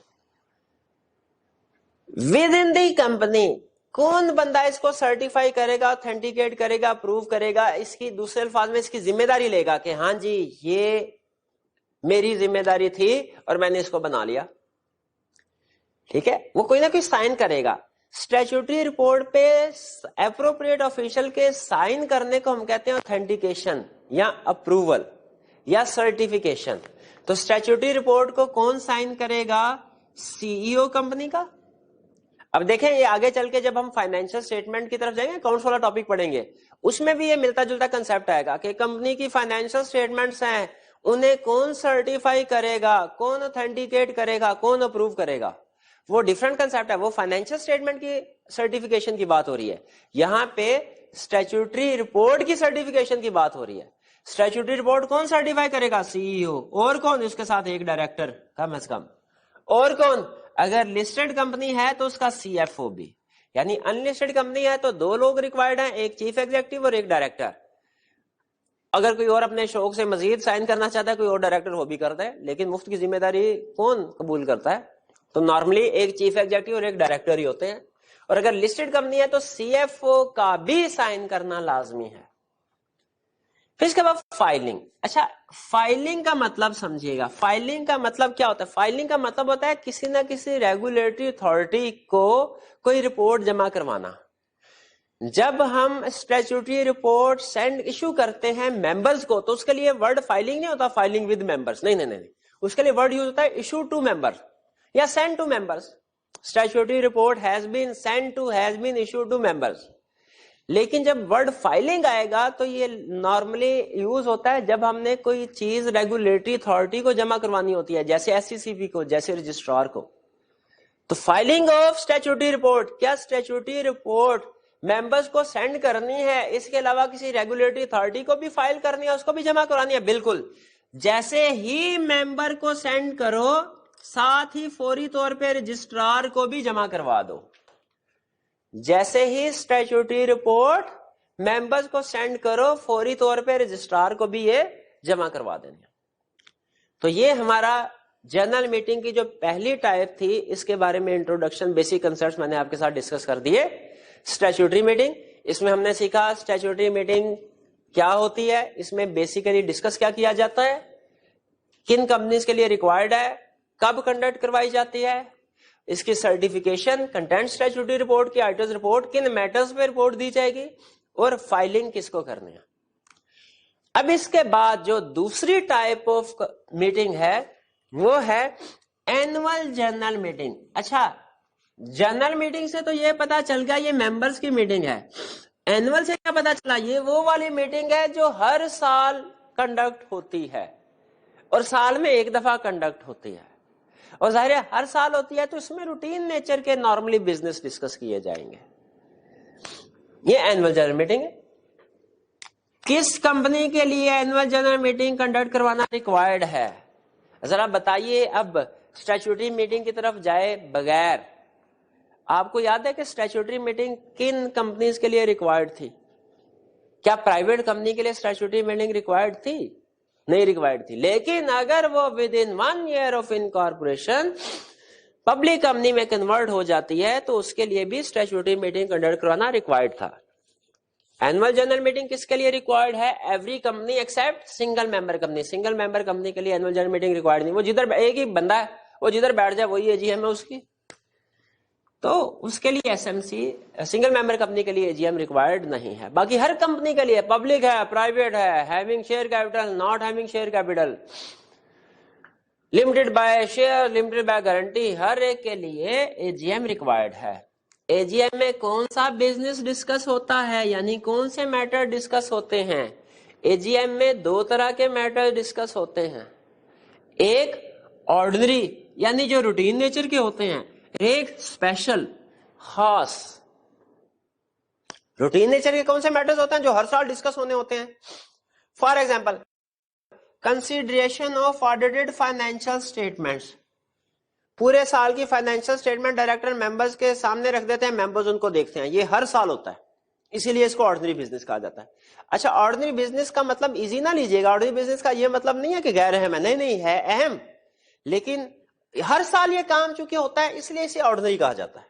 A: With in the company कौन बंदा इसको सर्टिफाई करेगा, ऑथेंटिकेट करेगा, अप्रूव करेगा, इसकी दूसरे अल्फाज में इसकी जिम्मेदारी लेगा कि हाँ जी ये मेरी जिम्मेदारी थी और मैंने इसको बना लिया, ठीक है, वो कोई ना कोई साइन करेगा। स्टैट्यूटरी रिपोर्ट पे एप्रोप्रिएट ऑफिशियल के साइन करने को हम कहते हैं ऑथेंटिकेशन या अप्रूवल या सर्टिफिकेशन। तो स्टैट्यूटरी रिपोर्ट को कौन साइन करेगा? सीईओ कंपनी का। अब देखें ये आगे चल के जब हम फाइनेंशियल स्टेटमेंट की तरफ जाएंगे, अकाउंट्स वाला टॉपिक पढ़ेंगे, उसमें भी ये मिलता जुलता कंसेप्ट आएगा कि कंपनी की फाइनेंशियल स्टेटमेंट्स हैं, उन्हें कौन सर्टिफाई करेगा, कौन ऑथेंटिकेट करेगा, कौन अप्रूव करेगा। वो डिफरेंट कंसेप्ट है, वो फाइनेंशियल स्टेटमेंट की सर्टिफिकेशन की बात हो रही है, यहां पे स्टैट्यूटरी रिपोर्ट की सर्टिफिकेशन की बात हो रही है। स्टैट्यूटरी रिपोर्ट कौन सर्टिफाई करेगा? सीईओ। और कौन? उसके साथ एक डायरेक्टर कम से कम। और कौन? अगर लिस्टेड कंपनी है तो उसका सीएफओ भी। यानी अनलिस्टेड कंपनी है तो 2 लोग रिक्वायर्ड हैं, एक चीफ एग्जीक्यूटिव और एक डायरेक्टर। अगर कोई और अपने शौक से मजीद साइन करना चाहता है, कोई और डायरेक्टर वो भी करता है, लेकिन मुफ्त की जिम्मेदारी कौन कबूल करता है? तो नॉर्मली एक चीफ एग्जीक्यूटिव और एक डायरेक्टर ही होते हैं। और अगर लिस्टेड कंपनी है तो सीएफओ का भी साइन करना लाजमी है। फिर इसके बाद फाइलिंग। अच्छा, फाइलिंग का मतलब समझिएगा। फाइलिंग का मतलब क्या होता है? फाइलिंग का मतलब होता है किसी ना किसी रेगुलेटरी अथॉरिटी को कोई रिपोर्ट जमा करवाना। जब हम स्टैट्यूटरी रिपोर्ट सेंड इशू करते हैं मेंबर्स को, तो उसके लिए वर्ड फाइलिंग नहीं होता, फाइलिंग विद मेंबर्स, नहीं। उसके लिए वर्ड यूज होता है इशू टू मेंबर या send to members. Statutory report has been send to, has been issued to members. लेकिन जब वर्ड फाइलिंग आएगा तो ये नॉर्मली यूज होता है जब हमने कोई चीज रेगुलेटरी अथॉरिटी को जमा करवानी होती है, जैसे एससीसीबी को, जैसे रजिस्ट्रार को। तो फाइलिंग ऑफ स्टैट्यूटरी रिपोर्ट, क्या स्टैट्यूटरी रिपोर्ट मेंबर्स को सेंड करनी है, इसके अलावा किसी रेगुलेटरी अथॉरिटी को भी फाइल करनी है, उसको भी जमा करवानी है? बिल्कुल। जैसे ही मेंबर को सेंड करो, साथ ही फौरी तौर पे रजिस्ट्रार को भी जमा करवा दो। जैसे ही स्टैट्यूटरी रिपोर्ट मेंबर्स को सेंड करो, फौरी तौर पे रजिस्ट्रार को भी ये जमा करवा देनी। तो ये हमारा जनरल मीटिंग की जो पहली टाइप थी, इसके बारे में इंट्रोडक्शन, बेसिक कंसेप्ट्स मैंने आपके साथ डिस्कस कर दिए। स्टैट्यूटरी मीटिंग, इसमें हमने सीखा स्टैट्यूटरी मीटिंग क्या होती है, इसमें बेसिकली डिस्कस क्या किया जाता है, किन कंपनीज के लिए रिक्वायर्ड है, कब कंडक्ट करवाई जाती है, इसकी सर्टिफिकेशन, कंटेंट स्टैट्यूटरी रिपोर्ट की, आइटर्स रिपोर्ट, किन मैटर्स पे रिपोर्ट दी जाएगी, और फाइलिंग किसको करनी है। अब इसके बाद जो दूसरी टाइप ऑफ मीटिंग है वो है एनुअल जनरल मीटिंग। अच्छा, जनरल मीटिंग से तो ये पता चल गया ये मेंबर्स की मीटिंग है। एनुअल से क्या पता चला? ये वो वाली मीटिंग है जो हर साल कंडक्ट होती है और साल में एक दफा कंडक्ट होती है। और जाहिर है हर साल होती है तो इसमें रूटीन नेचर के नॉर्मली बिजनेस डिस्कस किए जाएंगे। ये एनुअल जनरल मीटिंग है। किस कंपनी के लिए एनुअल जनरल मीटिंग कंडक्ट करवाना रिक्वायर्ड है? जरा बताइए। अब स्टैट्यूटरी मीटिंग की तरफ जाए बगैर, आपको याद है कि स्टैट्यूटरी मीटिंग किन कंपनीज के लिए रिक्वायर्ड थी? क्या प्राइवेट कंपनी के लिए स्टैट्यूटरी मीटिंग रिक्वायर्ड थी? नहीं रिक्वायर्ड थी। लेकिन अगर वो within 1 year of incorporation public company में कन्वर्ट हो जाती है तो उसके लिए भी स्टैट्यूटरी मीटिंग कंडक्ट करवाना रिक्वायर्ड था। एनुअल जनरल मीटिंग किसके लिए रिक्वायर्ड है? Every company except single member company. Single member company के लिए एनुअल जनरल मीटिंग रिक्वायर्ड नहीं। वो जिधर एक ही बंदा है, वो जिधर बैठ जाए वही एजीएम है उसकी, तो उसके लिए एसएमसी, सिंगल मेंबर कंपनी के लिए एजीएम रिक्वायर्ड नहीं है। बाकी हर कंपनी के लिए, पब्लिक है, प्राइवेट है, having share capital, not having share capital, limited by share, limited by guarantee, हर एक के लिए एजीएम रिक्वायर्ड है। एजीएम में कौन सा बिजनेस डिस्कस होता है, यानी कौन से मैटर डिस्कस होते हैं? एजीएम में 2 तरह के मैटर डिस्कस होते हैं। एक ऑर्डिनरी यानी जो रूटीन नेचर के होते हैं, एक स्पेशल, खास। रूटीन नेचर के कौन से मैटर्स होते हैं जो हर साल डिस्कस होने होते हैं? For example, consideration of audited financial statements. पूरे साल की फाइनेंशियल स्टेटमेंट डायरेक्टर मेंबर्स के सामने रख देते हैं, मेंबर्स उनको देखते हैं। ये हर साल होता है, इसीलिए इसको ऑर्डिनरी बिजनेस कहा जाता है। अच्छा, ऑर्डिनरी बिजनेस का मतलब इजी ना लीजिएगा। ऑर्डिनरी बिजनेस का ये मतलब नहीं है कि गैर अहम है, नहीं है अहम, लेकिन हर साल ये काम चूंकि होता है इसलिए इसे ऑर्डिनरी कहा जाता है।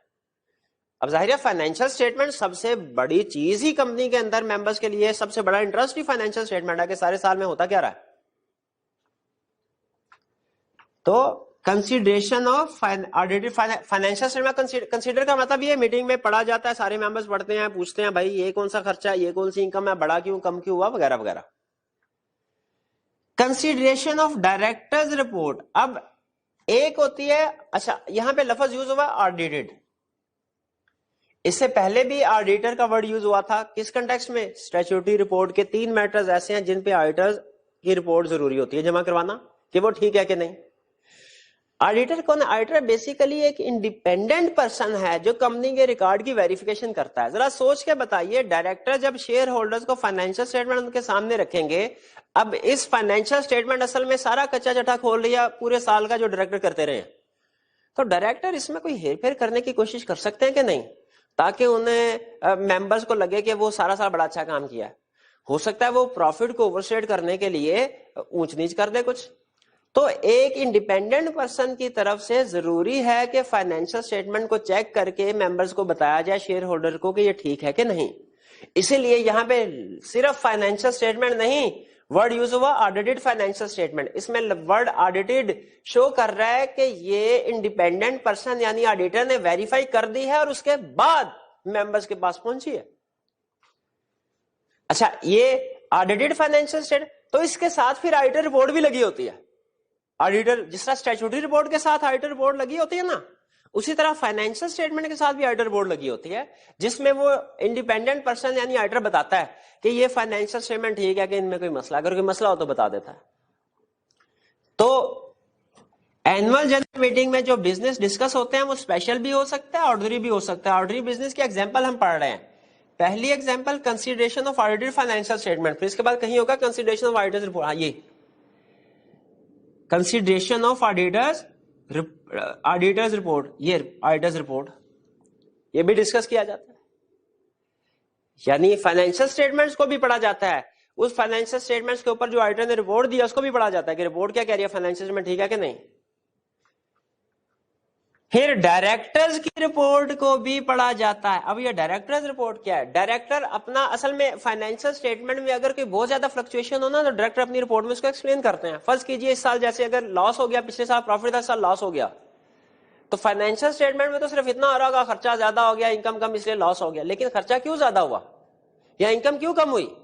A: अब जाहिर है फाइनेंशियल स्टेटमेंट सबसे बड़ी चीज ही कंपनी के अंदर मेंबर्स के लिए, सबसे बड़ा इंटरेस्ट ही फाइनेंशियल स्टेटमेंट है कि सारे साल में होता क्या रहा है। तो consideration of audited financial statement, consider का मतलब ये मीटिंग में पढ़ा जाता है, सारे मेंबर्स पढ़ते हैं, पूछते हैं भाई ये कौन सा खर्चा है, ये कौन सी इनकम है, बड़ा क्यों, कम क्यों हुआ, वगैरह वगैरह। Consideration of directors report. अब एक होती है, अच्छा यहां पे लफ्ज यूज हुआ ऑडिटेड, इससे पहले भी ऑडिटर का वर्ड यूज हुआ था। किस कंटेक्स्ट में? स्टैट्यूटरी रिपोर्ट के 3 मैटर्स ऐसे हैं जिन पे ऑडिटर्स की रिपोर्ट जरूरी होती है जमा करवाना कि वो ठीक है कि नहीं। ऑडिटर कौन है? ऑडिटर बेसिकली एक इंडिपेंडेंट पर्सन है जो कंपनी के रिकॉर्ड की वेरिफिकेशन करता है। जरा सोच के बताइए, डायरेक्टर जब शेयर होल्डर्स को फाइनेंशियल स्टेटमेंट उनके सामने रखेंगे, अब इस फाइनेंशियल स्टेटमेंट असल में सारा कच्चा चटा खोल लिया पूरे साल का जो डायरेक्टर करते रहे, तो डायरेक्टर इसमें कोई हेरफेर करने की कोशिश कर सकते हैं कि नहीं, ताकि उन्हें मेंबर्स को लगे कि वो सारा साल बड़ा अच्छा काम किया है। हो सकता है वो प्रॉफिट को ओवरस्टेट करने के लिए ऊंच नीच कर दे कुछ। तो एक इंडिपेंडेंट पर्सन की तरफ से जरूरी है कि फाइनेंशियल स्टेटमेंट को चेक करके मेंबर्स को बताया जाए, शेयर होल्डर को, कि ये ठीक है कि नहीं। इसीलिए यहां पे सिर्फ फाइनेंशियल स्टेटमेंट नहीं, वर्ड यूज हुआ ऑडिटेड फाइनेंशियल स्टेटमेंट। इसमें वर्ड ऑडिटेड शो कर रहा है कि ये इंडिपेंडेंट पर्सन यानी ऑडिटर ने वेरीफाई कर दी है और उसके बाद मेंबर्स के पास पहुंची है। अच्छा, ये ऑडिटेड फाइनेंशियल स्टेटमेंट, तो इसके साथ फिर ऑडिटर रिपोर्ट भी लगी होती है। ऑडिटर जिस तरह स्टैट्यूटरी रिपोर्ट के साथ ऑडिटर रिपोर्ट लगी होती है ना, उसी तरह फाइनेंशियल स्टेटमेंट के साथ भी ऑडिटर रिपोर्ट लगी होती है, जिसमें वो इंडिपेंडेंट पर्सन यानी ऑडिटर बताता है कि ये फाइनेंशियल स्टेटमेंट ठीक है कि इनमें कोई मसला, अगर कोई मसला हो तो बता देता है। तो एनुअल जनरल मीटिंग में जो बिजनेस डिस्कस होते हैं वो स्पेशल भी हो सकता है, ऑर्डिनरी भी हो सकता है। ऑर्डिनरी बिजनेस की एग्जांपल हम पढ़ रहे हैं। पहली example consideration of audited financial statement, फिर इसके बाद कहीं होगा कंसीडरेशन ऑफ ऑडिटर्स रिपोर्ट। हाँ, ये कंसीडरेशन ऑफ ऑडिटर्स रिपोर्ट, ये ऑडिटर्स रिपोर्ट, ये भी डिस्कस किया जाता है। यानी फाइनेंशियल स्टेटमेंट्स को भी पढ़ा जाता है, उस फाइनेंशियल स्टेटमेंट्स के ऊपर जो ऑडिटर ने रिपोर्ट दिया उसको भी पढ़ा जाता है कि रिपोर्ट क्या कह रही है, फाइनेंशियल स्टेटमेंट ठीक है कि नहीं। फिर डायरेक्टर्स की रिपोर्ट को भी पढ़ा जाता है। अब ये डायरेक्टर्स रिपोर्ट क्या है? डायरेक्टर अपना, असल में फाइनेंशियल स्टेटमेंट में अगर कोई बहुत ज्यादा फ्लक्चुएशन हो ना, तो डायरेक्टर अपनी रिपोर्ट में उसको एक्सप्लेन करते हैं। फर्ज कीजिए इस साल जैसे अगर लॉस हो गया, पिछले साल प्रॉफिट था, इस साल लॉस हो गया, तो फाइनेंशियल स्टेटमेंट में तो सिर्फ इतना आ रहा होगा खर्चा ज्यादा हो गया, इनकम कम इसलिए लॉस हो गया, लेकिन खर्चा क्यों ज्यादा हुआ या इनकम क्यों कम हुई,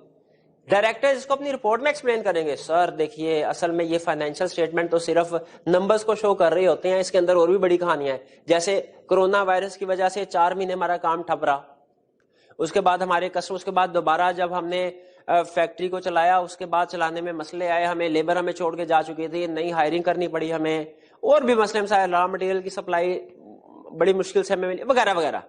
A: डायरेक्टर इसको अपनी रिपोर्ट में एक्सप्लेन करेंगे। सर देखिए, असल में ये फाइनेंशियल स्टेटमेंट तो सिर्फ नंबर्स को शो कर रहे होते हैं, इसके अंदर और भी बड़ी कहानियां हैं। जैसे कोरोना वायरस की वजह से 4 महीने हमारा काम ठप रहा, उसके बाद हमारे कस्टमर, उसके बाद दोबारा जब हमने फैक्ट्री को चलाया, उसके बाद चलाने में मसले आए, हमें लेबर हमें छोड़ के जा चुकी थी, नई हायरिंग करनी पड़ी हमें, और भी मसले मसाइल, रॉ मटेरियल की सप्लाई बड़ी मुश्किल से हमें मिली, वगैरह वगैरह।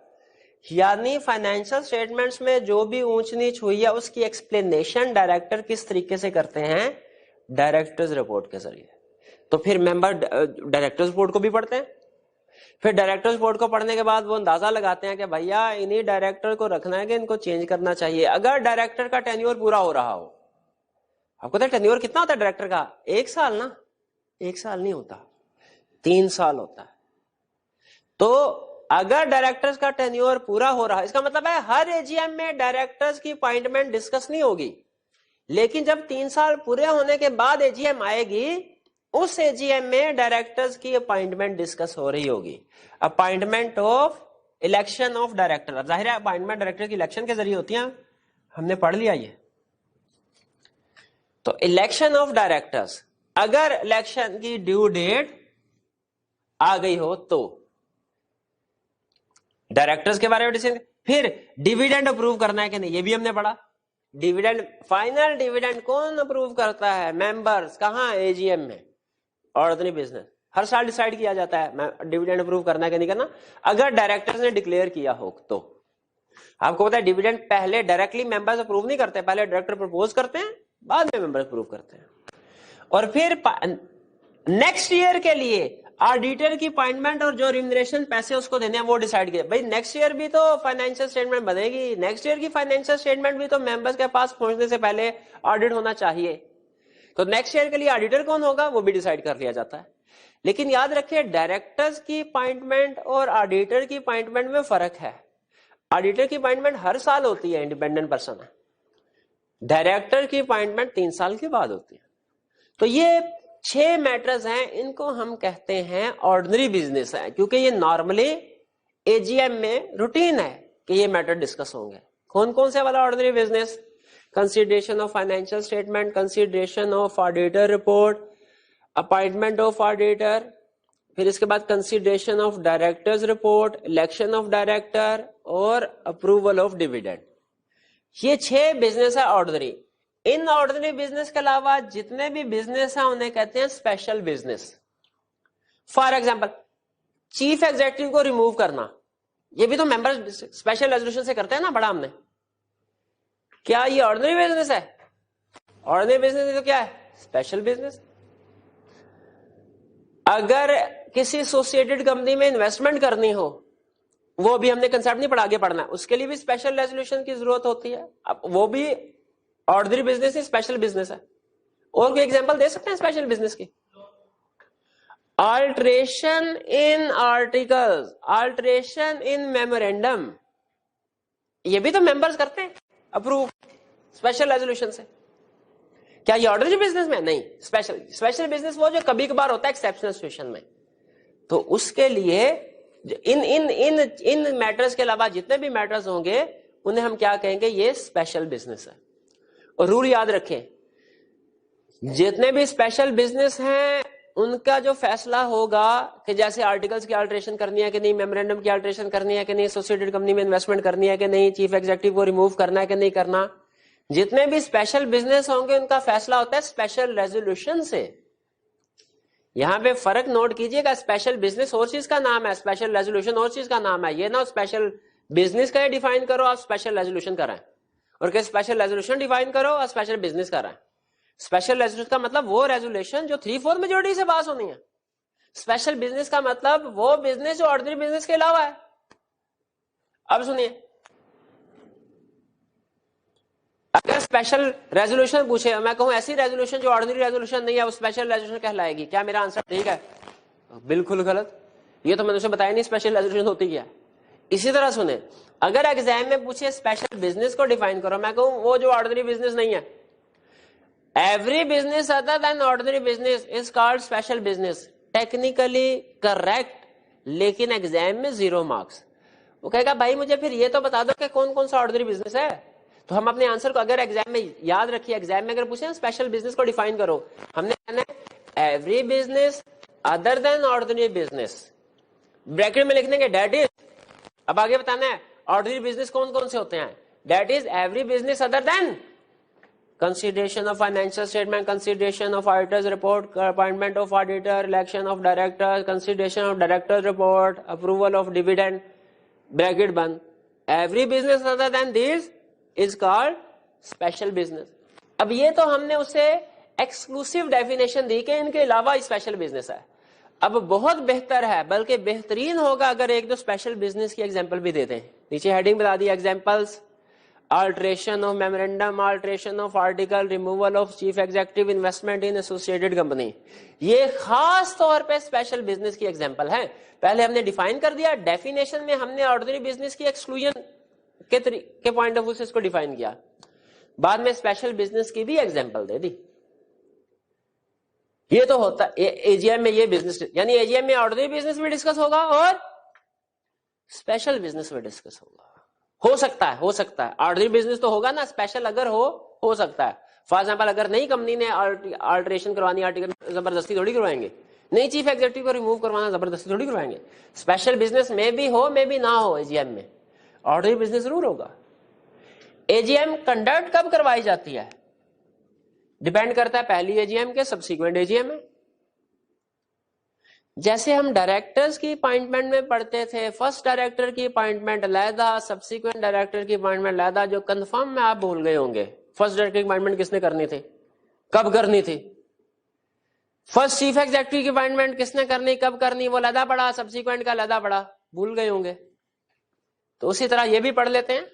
A: यानी फाइनेंशियल स्टेटमेंट्स में जो भी ऊंच नीच हुई है उसकी एक्सप्लेनेशन डायरेक्टर किस तरीके से करते हैं? डायरेक्टर्स रिपोर्ट के जरिए। तो फिर मेंबर डायरेक्टर्स रिपोर्ट को भी पढ़ते हैं। फिर डायरेक्टर्स रिपोर्ट को पढ़ने के बाद वो अंदाजा लगाते हैं कि भैया इन्हीं डायरेक्टर को रखना है कि इनको चेंज करना चाहिए। अगर डायरेक्टर का टेन्योर पूरा हो रहा हो, आपको पता है टेन्योर कितना होता है डायरेक्टर का? 1 साल ना, 1 साल नहीं होता, 3 साल होता है। तो अगर डायरेक्टर्स का टेन्योर पूरा हो रहा है, इसका मतलब है हर एजीएम में डायरेक्टर्स की अपॉइंटमेंट डिस्कस नहीं होगी, लेकिन जब 3 साल पूरे होने के बाद एजीएम आएगी, उस एजीएम में डायरेक्टर्स की अपॉइंटमेंट डिस्कस हो रही होगी। Appointment of election of director, जाहिर है अपॉइंटमेंट डायरेक्टर की इलेक्शन के जरिए होती है, हमने पढ़ लिया ये। तो इलेक्शन ऑफ डायरेक्टर्स, अगर इलेक्शन की ड्यू डेट आ गई हो तो डायरेक्टर्स के बारे में डिसीजन। फिर डिविडेंड अप्रूव करना है कि नहीं, ये भी हमने पढ़ा। डिविडेंड, फाइनल डिविडेंड कौन अप्रूव करता है? मेंबर्स। कहां? एजीएम में। ऑर्डिनरी बिजनेस हर साल डिसाइड किया जाता है डिविडेंड अप्रूव करना है कि नहीं करना, अगर डायरेक्टर्स ने डिक्लेयर किया हो तो। आपको पता है डिविडेंड पहले डायरेक्टली मेंबर्स अप्रूव नहीं करते, पहले डायरेक्टर प्रपोज करते हैं, बाद में मेंबर्स अप्रूव करते हैं। और फिर नेक्स्ट ईयर के लिए ऑडिटर की अपॉइंटमेंट और जो रिम्यूनरेशन पैसे उसको देने हैं वो डिसाइड किया। भाई नेक्स्ट ईयर भी तो फाइनेंशियल स्टेटमेंट बनेगी, नेक्स्ट ईयर की फाइनेंशियल स्टेटमेंट भी तो मेंबर्स के पास पहुंचने से पहले ऑडिट होना चाहिए। तो नेक्स्ट ईयर के लिए ऑडिटर कौन होगा वो भी डिसाइड कर लिया जाता है। लेकिन याद रखिए, डायरेक्टर्स की अपॉइंटमेंट और ऑडिटर की अपॉइंटमेंट में फर्क है। ऑडिटर की अपॉइंटमेंट हर साल होती है, इंडिपेंडेंट पर्सन है। डायरेक्टर की अपॉइंटमेंट 3 साल के बाद होती है। तो ये 6 मैटर्स हैं, इनको हम कहते हैं ऑर्डिनरी बिजनेस है, क्योंकि ये नॉर्मली एजीएम में रूटीन है कि ये मैटर डिस्कस होंगे। कौन कौन से वाला ordinary business? Consideration of financial statement, consideration of auditor report, appointment of auditor, फिर इसके बाद consideration of directors report, election of director और अप्रूवल ऑफ डिविडेंड। ये 6 बिजनेस है ऑर्डिनरी। इन ऑर्डिनरी बिजनेस के अलावा जितने भी बिजनेस हैं उन्हें कहते हैं special business. For example chief executive को रिमूव करना, ये भी तो मेंबर स्पेशल रेजोल्यूशन से करते हैं ना, बड़ा हमने। क्या ये ऑर्डिनरी बिजनेस है? ऑर्डिनरी बिजनेस तो क्या है? Special business. अगर किसी एसोसिएटेड कंपनी में इन्वेस्टमेंट करनी हो, वो भी हमने कंसेप्ट नहीं पढ़ा, आगे पढ़ना है, उसके लिए भी स्पेशल रेजोल्यूशन की जरूरत होती है। अब वो भी ऑर्डिनरी बिजनेस ही स्पेशल बिजनेस है। और कोई एग्जांपल दे सकते हैं स्पेशल बिजनेस की? अल्टरेशन इन आर्टिकल्स, अल्टरेशन इन मेमोरेंडम, ये भी तो मेंबर्स करते हैं अप्रूव स्पेशल रेजोल्यूशन से। क्या ये ऑर्डिनरी बिजनेस में? नहीं, स्पेशल बिजनेस वो जो कभी कभार होता है एक्सेप्शनल सिचुएशन में। तो उसके लिए इन इन इन इन मैटर्स के अलावा जितने भी मैटर्स होंगे उन्हें हम क्या कहेंगे? ये स्पेशल बिजनेस है। और रूल याद रखें, जितने भी स्पेशल बिजनेस हैं उनका जो फैसला होगा कि जैसे आर्टिकल्स की अल्टरेशन करनी है कि नहीं, मेमोरेंडम की अल्टरेशन करनी है कि नहीं, एसोसिएटेड कंपनी में इन्वेस्टमेंट करनी है कि नहीं, चीफ एग्जेक्टिव को रिमूव करना है कि नहीं करना, जितने भी स्पेशल बिजनेस होंगे उनका फैसला होता है स्पेशल रेजोल्यूशन से। यहां पे फर्क नोट कीजिएगा, स्पेशल बिजनेस और चीज का नाम है, स्पेशल रेजोल्यूशन और चीज का नाम है। ये ना स्पेशल बिजनेस का डिफाइन करो आप स्पेशल रेजोल्यूशन कराएं, और क्या स्पेशल रेजोल्यूशन डिफाइन करो और स्पेशल बिजनेस कराएं। स्पेशल रेजोल्यूशन का मतलब वो रेजोल्यूशन जो 3/4 मेजोरिटी से पास होनी है। स्पेशल बिजनेस का मतलब वो बिजनेस जो ऑर्डिनरी बिजनेस के अलावा है। अब सुनिए, अगर स्पेशल रेजोल्यूशन पूछे, मैं कहूं ऐसी रेजोल्यूशन जो ऑर्डिनरी रेजोल्यूशन नहीं है, वो स्पेशल रेजोल्यूशन कहलाएगी, क्या मेरा आंसर ठीक है? बिल्कुल गलत। ये तो मैंने उसे बताया नहीं स्पेशल रेजोल्यूशन होती क्या। इसी तरह सुने, अगर एग्जाम में पूछे स्पेशल बिजनेस को डिफाइन करो, मैं कहूं वो जो ऑर्डिनरी बिजनेस नहीं है, every business other then ordinary business is called special business. Technically correct, लेकिन एग्जाम में 0 मार्क्स। वो कहेगा भाई मुझे फिर ये तो बता दो कि कौन कौन सा ऑर्डिनरी बिजनेस है। तो हम अपने आंसर को अगर एग्जाम में याद रखिए, एग्जाम में अगर पूछे स्पेशल बिजनेस को डिफाइन करो, हमने कहना है every business other then ordinary business, bracket में लिखने के डेट इज, अब आगे बताना है ऑर्डिनरी बिजनेस कौन कौन से होते हैं। That is every business other than consideration of financial statement, consideration of auditor's report, appointment of auditor, election of directors, consideration of director's report, approval of dividend, bracket बंद, every business other than this is called special business। अब ये तो हमने उसे exclusive definition दी कि इनके अलावा special business है। अब बहुत बेहतर है, बल्कि बेहतरीन होगा अगर एक दो स्पेशल बिजनेस की एग्जांपल भी दे दें। नीचे हेडिंग बता दी, examples, alteration of memorandum, alteration of article, removal of chief executive, investment in associated company। ये खास तौर पे स्पेशल बिजनेस की एग्जांपल है। पहले हमने डिफाइन कर दिया, डेफिनेशन में हमने ऑर्डिनरी बिजनेस की एक्सक्लूजन के पॉइंट ऑफ व्यू से इसको डिफाइन किया, बाद में स्पेशल बिजनेस की भी एग्जांपल दे दी। ये तो होता है एजीएम में, ये बिजनेस यानी एजीएम में ऑर्डिनरी बिजनेस भी डिस्कस होगा और स्पेशल बिजनेस भी डिस्कस होगा। हो सकता है ऑर्डिनरी बिजनेस तो होगा ना, स्पेशल अगर हो सकता है। फॉर एग्जांपल अगर नई कंपनी ने अल्टरेशन करवानी, आर्टिकल जबरदस्ती थोड़ी करवाएंगे, नई चीफ एग्जेक्टिव को रिमूव करवाना जबरदस्ती थोड़ी करवाएंगे। स्पेशल बिजनेस में भी हो, में भी ना हो, एजीएम में ऑर्डिनरी बिजनेस जरूर होगा। एजीएम कंडक्ट कब करवाई जाती है डिपेंड करता है पहली एजीएम के सब्सिक्वेंट एजीएम में। जैसे हम डायरेक्टर्स की अपॉइंटमेंट में पढ़ते थे, फर्स्ट डायरेक्टर की अपॉइंटमेंट अलहदा, सब्सिक्वेंट डायरेक्टर की अपॉइंटमेंट अलहदा, जो कंफर्म में आप भूल गए होंगे फर्स्ट डायरेक्टर की अपॉइंटमेंट किसने करनी थी, कब करनी थी। फर्स्ट चीफ एग्जेक्टिव की अपॉइंटमेंट किसने करनी, कब करनी, वो अलहदा पड़ा, सब्सिक्वेंट का अलहदा पड़ा, भूल गए होंगे। तो उसी तरह ये भी पढ़ लेते हैं,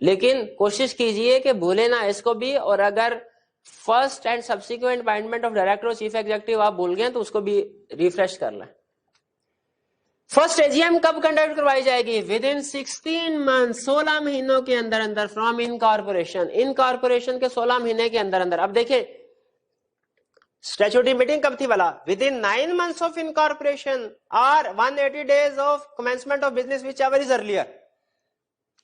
A: लेकिन कोशिश कीजिए कि भूले ना इसको भी। और अगर first and subsequent appointment of director और चीफ एग्जेक्टिव आप भूल गए तो उसको भी रिफ्रेश कर लें। फर्स्ट एजीएम कब कंडक्ट करवाई जाएगी, विद इन 16 मंथ, 16 महीनों के अंदर अंदर, फ्रॉम इनकॉर्पोरेशन, इनकॉर्पोरेशन के 16 महीने के अंदर अंदर। अब देखिए स्टैट्यूटरी मीटिंग कब थी वाला, with in 9 months of incorporation और 180 days of commencement of business which ever is earlier.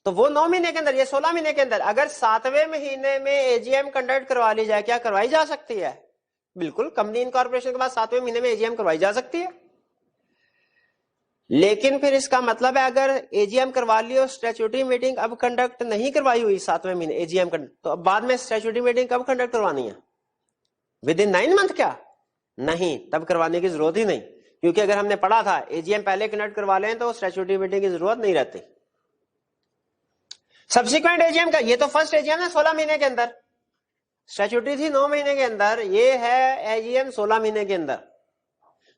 A: तो वो 9 महीने के अंदर, ये 16 महीने के अंदर। अगर 7वें महीने में एजीएम कंडक्ट करवा ली जाए, क्या करवाई जा सकती है, बिल्कुल, कंपनी इनकॉर्पोरेशन के बाद 7वें महीने में एजीएम करवाई जा सकती है। लेकिन फिर इसका मतलब है अगर एजीएम करवा ली और स्टैट्यूटरी मीटिंग अब कंडक्ट नहीं करवाई हुई 7वें महीने एजीएम कंडक्ट, तो अब बाद में स्टैट्यूटरी मीटिंग कब कंडक्ट करवानी है, विद इन 9 month क्या, نہیں, تب کروانے کی ضرورت ہی نہیں, کیونکہ اگر ہم نے پڑھا تھا AGM پہلے کنڈکٹ کروا لیں تو اسٹیچوٹری میٹنگ کی ضرورت نہیں رہتی. سبسیکوینٹ AGM کا, یہ تو فرسٹ AGM ہے 16 مہینے کے اندر, اسٹیچوٹری تھی 9 مہینے کے اندر, یہ ہے AGM 16 مہینے کے اندر.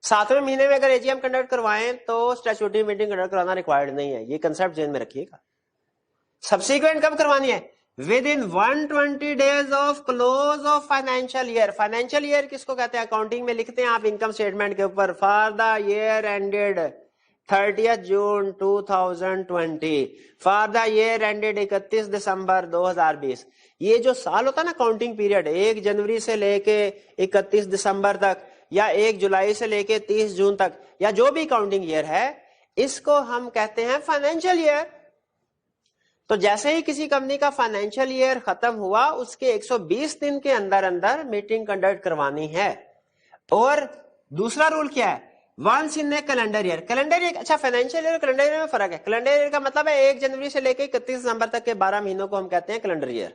A: 7ویں مہینے میں اگر AGM کنڈکٹ کروائیں تو اسٹیچوٹری میٹنگ کنڈکٹ کرانا ریکوائرڈ نہیں ہے, یہ کنسپٹ ذہن میں رکھیے گا. سبسیکوینٹ کب کروانی ہے؟ within 120 days of close of financial year. Financial year کس کو کہتے ہیں؟ اکاؤنٹنگ میں لکھتے ہیں آپ انکم اسٹیٹمنٹ کے اوپر for the year ended 30 June 2020, for the year ended 31 December 2020. یہ جو سال ہوتا ہے نا اکاؤنٹنگ پیریڈ, 1 جنوری سے لے کے 31 دسمبر تک, یا 1 جولائی سے لے کے 30 جون تک, یا جو بھی اکاؤنٹنگ ایئر ہے, اس کو ہم کہتے ہیں فائنینشیل ایئر. تو جیسے ہی کسی کمپنی کا فائنینشیل ایئر ختم ہوا, اس کے 120 دن کے اندر اندر میٹنگ کنڈکٹ کروانی ہے. اور دوسرا رول کیا ہے؟ Once in a calendar year. Calendar year, اچھا فائنینشیل ایئر کیلنڈر ایئر میں فرق ہے. کیلنڈر ایئر کا مطلب ہے 1 جنوری سے لے کے 31 دسمبر تک کے 12 مہینوں کو ہم کہتے ہیں کیلنڈر ایئر.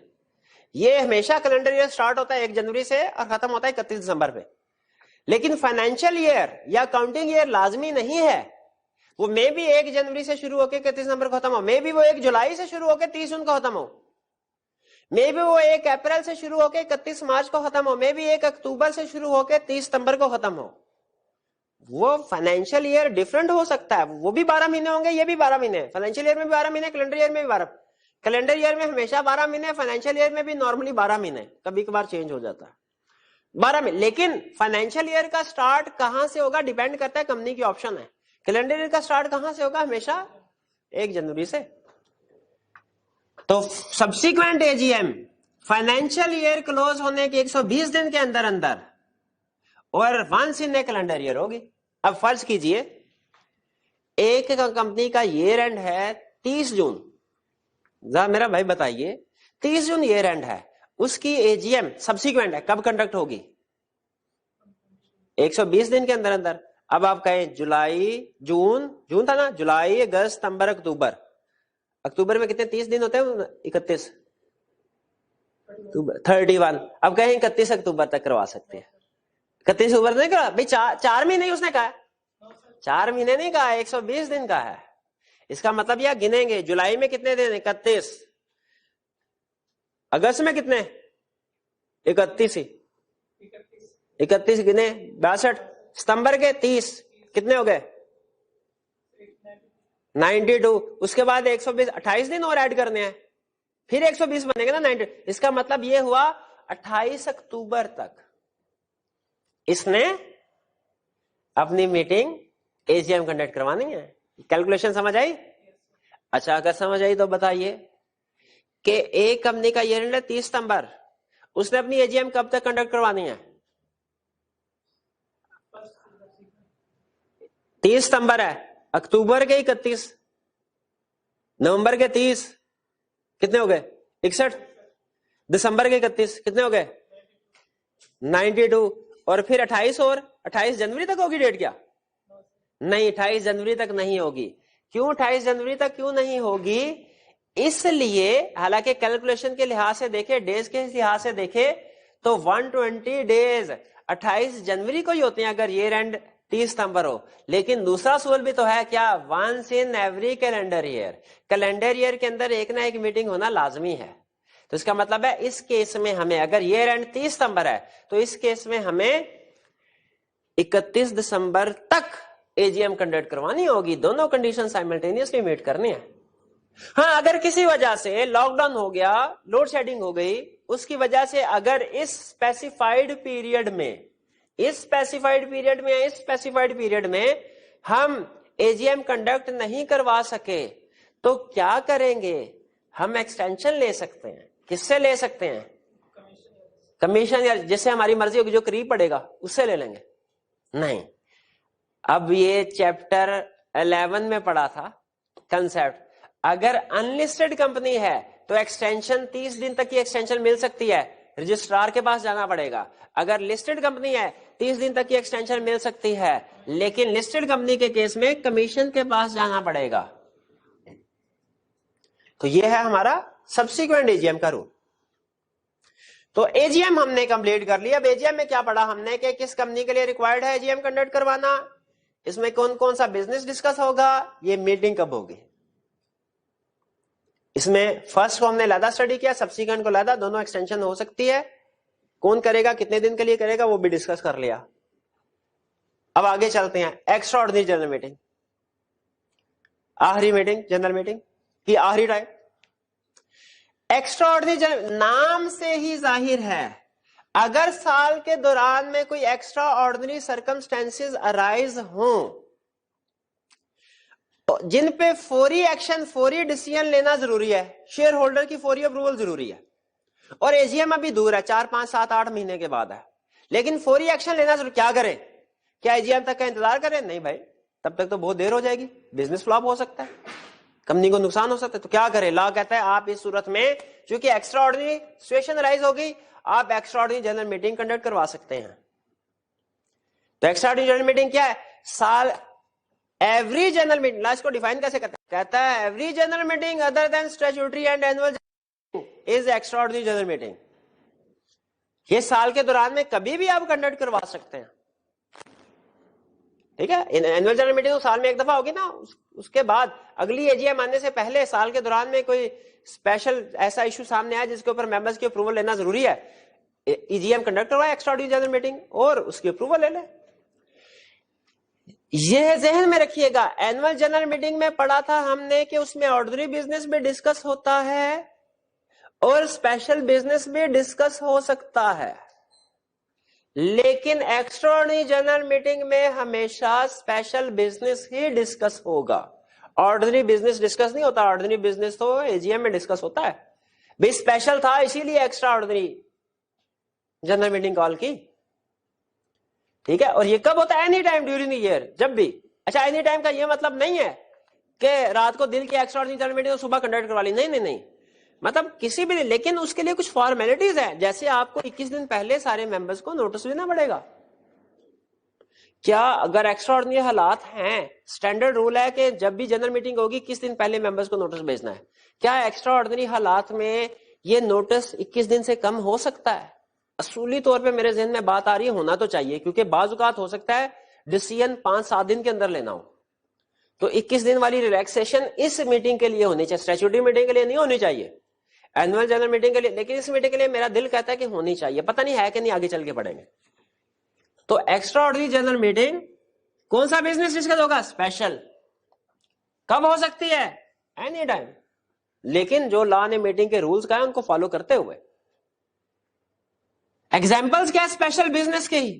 A: یہ ہمیشہ کیلنڈر ایئر سٹارٹ ہوتا ہے 1 جنوری سے اور ختم ہوتا ہے 31 دسمبر پہ. لیکن فائنینشیل ایئر یا اکاؤنٹنگ ایئر لازمی نہیں ہے, وہ میں بھی 1 جنوری سے شروع ہو کے 31 نومبر کو ختم ہو, میں بھی وہ 1 جولائی سے شروع ہو کے 30 جون کو ختم ہو, میں بھی وہ 1 اپریل سے شروع ہو کے 31 مارچ کو ختم ہو, میں بھی 1 اکتوبر سے شروع ہو کے 30 ستمبر کو ختم ہو. وہ فائنینشیل ایئر ڈیفرنٹ ہو سکتا ہے, وہ بھی 12 مہینے ہوں گے, یہ بھی 12 مہینے. فائنینشیل ایئر میں بھی 12 مہینے, کیلنڈر ایئر میں بھی 12. کیلنڈر ایئر میں ہمیشہ 12 مہینے, فائنینشیل ایئر میں بھی نارملی 12 مہینے, کبھی کبھار چینج ہو جاتا ہے 12 مہینے. لیکن فائنینشیل ایئر کا سٹارٹ کہاں سے ہوگا ڈیپینڈ کرتا ہے کمپنی کی آپشن ہے. کیلنڈر ایئر کا سٹارٹ کہاں سے ہوگا؟ ہمیشہ 1 جنوری سے. تو subsequent AGM financial year close ہونے کے 120 دن کے اندر اندر اور once in a calendar year ہوگی. اب فرض کیجئے ایک کمپنی کا ایئر اینڈ ہے 30 جون, ذرا میرا بھائی بتائیے 30 جون ایئر اینڈ ہے, اس کی AGM سبسیکوینٹ ہے, کب کنڈکٹ ہوگی؟ 120 دن کے اندر اندر. اب آپ کہیں جولائی, جون تھا نا, جولائی, اگست, ستمبر, اکتوبر. اکتوبر میں کتنے 30 دن ہوتے ہیں؟ 31, 31. اب کہیں 31 اکتوبر تک کروا سکتے ہیں. 31 اکتوبر نہیں کروا بھائی, 4 مہینے اس نے کہا, 4 مہینے نہیں کہا, 120 دن کا ہے. اس کا مطلب یہ گنیں گے, جولائی میں کتنے دن؟ 31. اگست میں کتنے؟ 31 ہی, 31 گنے 62. ستمبر کے 30 کتنے ہو گئے؟ 92. اس کے بعد 120, 28 دن اور ایڈ کرنے ہیں, پھر 120 بنے گا نا 90. اس کا مطلب یہ ہوا 28 اکتوبر تک اس نے اپنی میٹنگ AGM کنڈکٹ کروانی ہے. کیلکولیشن سمجھ آئی؟ اچھا اگر سمجھ آئی تو بتائیے کہ ایک کمپنی کا ایئر اینڈ ہے 30 ستمبر, اس نے اپنی AGM کب تک کنڈکٹ کروانی ہے؟ 30 ستمبر ہے, اکتوبر کے 31, نومبر کے 30 کتنے ہو گئے؟ 61, دسمبر کے 31 کتنے ہو گئے؟ 92, اور پھر 28 اور 28 جنوری تک ہوگی ڈیٹ کیا؟ نہیں, 28 جنوری تک نہیں ہوگی. کیوں 28 جنوری تک کیوں نہیں ہوگی؟ اس لیے حالانکہ کیلکولیشن کے لحاظ سے دیکھے, ڈیز کے لحاظ سے دیکھے تو 120 ڈیز 28 جنوری کو ہی ہوتے ہیں اگر ایئر اینڈ 30 ستمبر ہو. لیکن دوسرا سوال بھی تو ہے کیا, once in every calendar year, calendar year کے اندر ایک نہ ایک میٹنگ ہونا لازمی ہے. تو اس کا مطلب ہے اس کیس میں ہمیں, اگر ایئر اینڈ 30 ستمبر ہے تو اس کیس میں ہمیں 31 دسمبر تک AGM کنڈکٹ کروانی ہوگی. دونوں کنڈیشن سائملٹینیسلی میٹ کرنی ہے. ہاں اگر کسی وجہ سے لاک ڈاؤن ہو گیا, لوڈ شیڈنگ ہو گئی, اس کی وجہ سے اگر اس اسپیسیفائڈ پیریڈ میں ہم AGM کنڈکٹ نہیں کروا سکے تو کیا کریں گے؟ ہم ایکسٹینشن لے سکتے ہیں. کس سے لے سکتے ہیں؟ کمیشن, یا جس سے ہماری مرضی ہوگی, جو قریب پڑے گا اس سے لے لیں گے. نہیں, اب یہ چیپٹر 11 میں پڑھا تھا کنسپٹ. اگر انلسٹڈ کمپنی ہے تو ایکسٹینشن 30 دن تک کی ایکسٹینشن مل سکتی ہے, رجسٹرار کے پاس جانا پڑے گا. اگر لسٹڈ کمپنی ہے 30 دن تک کی ایکسٹینشن مل سکتی ہے, لیکن لسٹڈ کمپنی کے کیس میں کمیشن کے پاس جانا پڑے گا. تو یہ ہے ہمارا سبسیکوینٹ AGM کا رول. تو AGM ہم نے کمپلیٹ کر لیا. اب AGM میں کیا پڑھا ہم نے کہ کس کمپنی کے لیے ریکوائرڈ ہے AGM کنڈکٹ کروانا, اس میں کون کون سا بزنس ڈسکس ہوگا, یہ میٹنگ کب ہوگی. اس میں فرسٹ کو ہم نے علیحدہ اسٹڈی کیا, سبسیکوینٹ کو علیحدہ, دونوں ایکسٹینشن ہو سکتی ہے, کون کرے گا کتنے دن کے لیے کرے گا وہ بھی ڈسکس کر لیا. اب آگے چلتے ہیں, ایکسٹرا آرڈنری جنرل میٹنگ, آخری میٹنگ جنرل میٹنگ کی آخری ٹائم. ایکسٹرا آرڈنری نام سے ہی ظاہر ہے اگر سال کے دوران میں کوئی ایکسٹرا آرڈنری سرکمسٹانسز ارائز ہوں جن پہ فوری ایکشن, فوری ڈیسیژن لینا ضروری ہے, شیئر ہولڈر کی فوری اپروول ضروری ہے, اور AGM ابھی دور ہے, 4 5 7 8 مہینے کے بعد ہے, لیکن فوری ایکشن لینا ضروری. کیا کریں, کیا AGM تک کا انتظار کریں؟ نہیں بھائی, تب تک تو بہت دیر ہو جائے گی, بزنس فلاپ ہو سکتا ہے, کمپنی کو نقصان ہو سکتا ہے. تو کیا کریں, لا کہتا ہے آپ اس صورت میں چونکہ ایکسٹرا آرڈنری سچویشن رائز ہوگی, آپ extra ordinary general meeting conduct کروا سکتے ہیں. تو ایکسٹرا آرڈنری جنرل میٹنگ کیا ہے, سال ایوری جنرل میٹنگ, لاسٹ کو ڈیفائن کیسے کرتا ہے, کہتا ہے every general meeting other than statutory and annual is extraordinary general meeting. یہ سال کے دوران میں کبھی بھی آپ کنڈکٹ کروا سکتے ہیں. ٹھیک ہے, اینوئل جنرل میٹنگ سال میں ایک دفعہ ہوگی نا, اس کے بعد اگلی AGM آنے سے پہلے سال کے دوران میں کوئی اسپیشل ایسا ایشو سامنے آیا جس کے اوپر ممبرز کی اپروول لینا ضروری ہے, AGM کنڈکٹ کروا ایکسٹرا آرڈنری جنرل میٹنگ اور اس کی اپروول لے لے. یہ ذہن میں رکھیے گا, اینوئل جنرل میٹنگ میں پڑھا تھا ہم نے کہ اس میں آرڈنری بزنس بھی ڈسکس ہوتا ہے اور اسپیشل بزنس بھی ڈسکس ہو سکتا ہے, لیکن ایکسٹرا آرڈنری جنرل میٹنگ میں ہمیشہ اسپیشل بزنس ہی ڈسکس ہوگا, آرڈنری بزنس ڈسکس نہیں ہوتا. آرڈنری بزنس تو AGM میں ڈسکس ہوتا ہے, بھی اسپیشل تھا اسی لیے extraordinary general meeting call کی. ٹھیک ہے, اور یہ کب ہوتا ہے, any time during the year, جب بھی. اچھا, اینی ٹائم کا یہ مطلب نہیں ہے کہ رات کو دل کی ایکسٹرا آرڈنری جنرل میٹنگ صبح کنڈکٹ کروا لی, نہیں نہیں نہیں, مطلب کسی بھی, لیکن اس کے لیے کچھ فارمیلٹیز ہیں, جیسے آپ کو 21 دن پہلے سارے ممبرز کو نوٹس دینا پڑے گا. کیا اگر ایکسٹرا آرڈنری حالات ہیں, اسٹینڈرڈ رول ہے کہ جب بھی جنرل میٹنگ ہوگی 21 دن پہلے ممبرز کو نوٹس بھیجنا ہے. کیا ایکسٹرا آرڈنری حالات میں یہ نوٹس 21 دن سے کم ہو سکتا ہے؟ اصولی طور پہ میرے ذہن میں بات آ رہی ہے ہونا تو چاہیے, کیونکہ بعض اوقات ہو سکتا ہے ڈیسیژن 5 7 دن کے اندر لینا ہو, تو 21 دن والی ریلیکسیشن اس میٹنگ کے لیے ہونی چاہیے, اسٹیچوٹری میٹنگ کے لیے نہیں ہونی چاہیے, اینوئل جنرل میٹنگ کے لیے, لیکن اس میٹنگ کے لیے میرا دل کہتا ہے کہ ہونی چاہیے. پتہ نہیں ہے کہ نہیں, آگے چل کے پڑھیں گے. تو ایکسٹرا آرڈنری جنرل میٹنگ کون سا بزنس ڈسکس ہوگا, اسپیشل. کب ہو سکتی ہے, اینی ٹائم, لیکن جو لا نے میٹنگ کے رولز کا ہے ان کو فالو کرتے ہوئے. ایگزامپلس کیا اسپیشل بزنس کے ہی,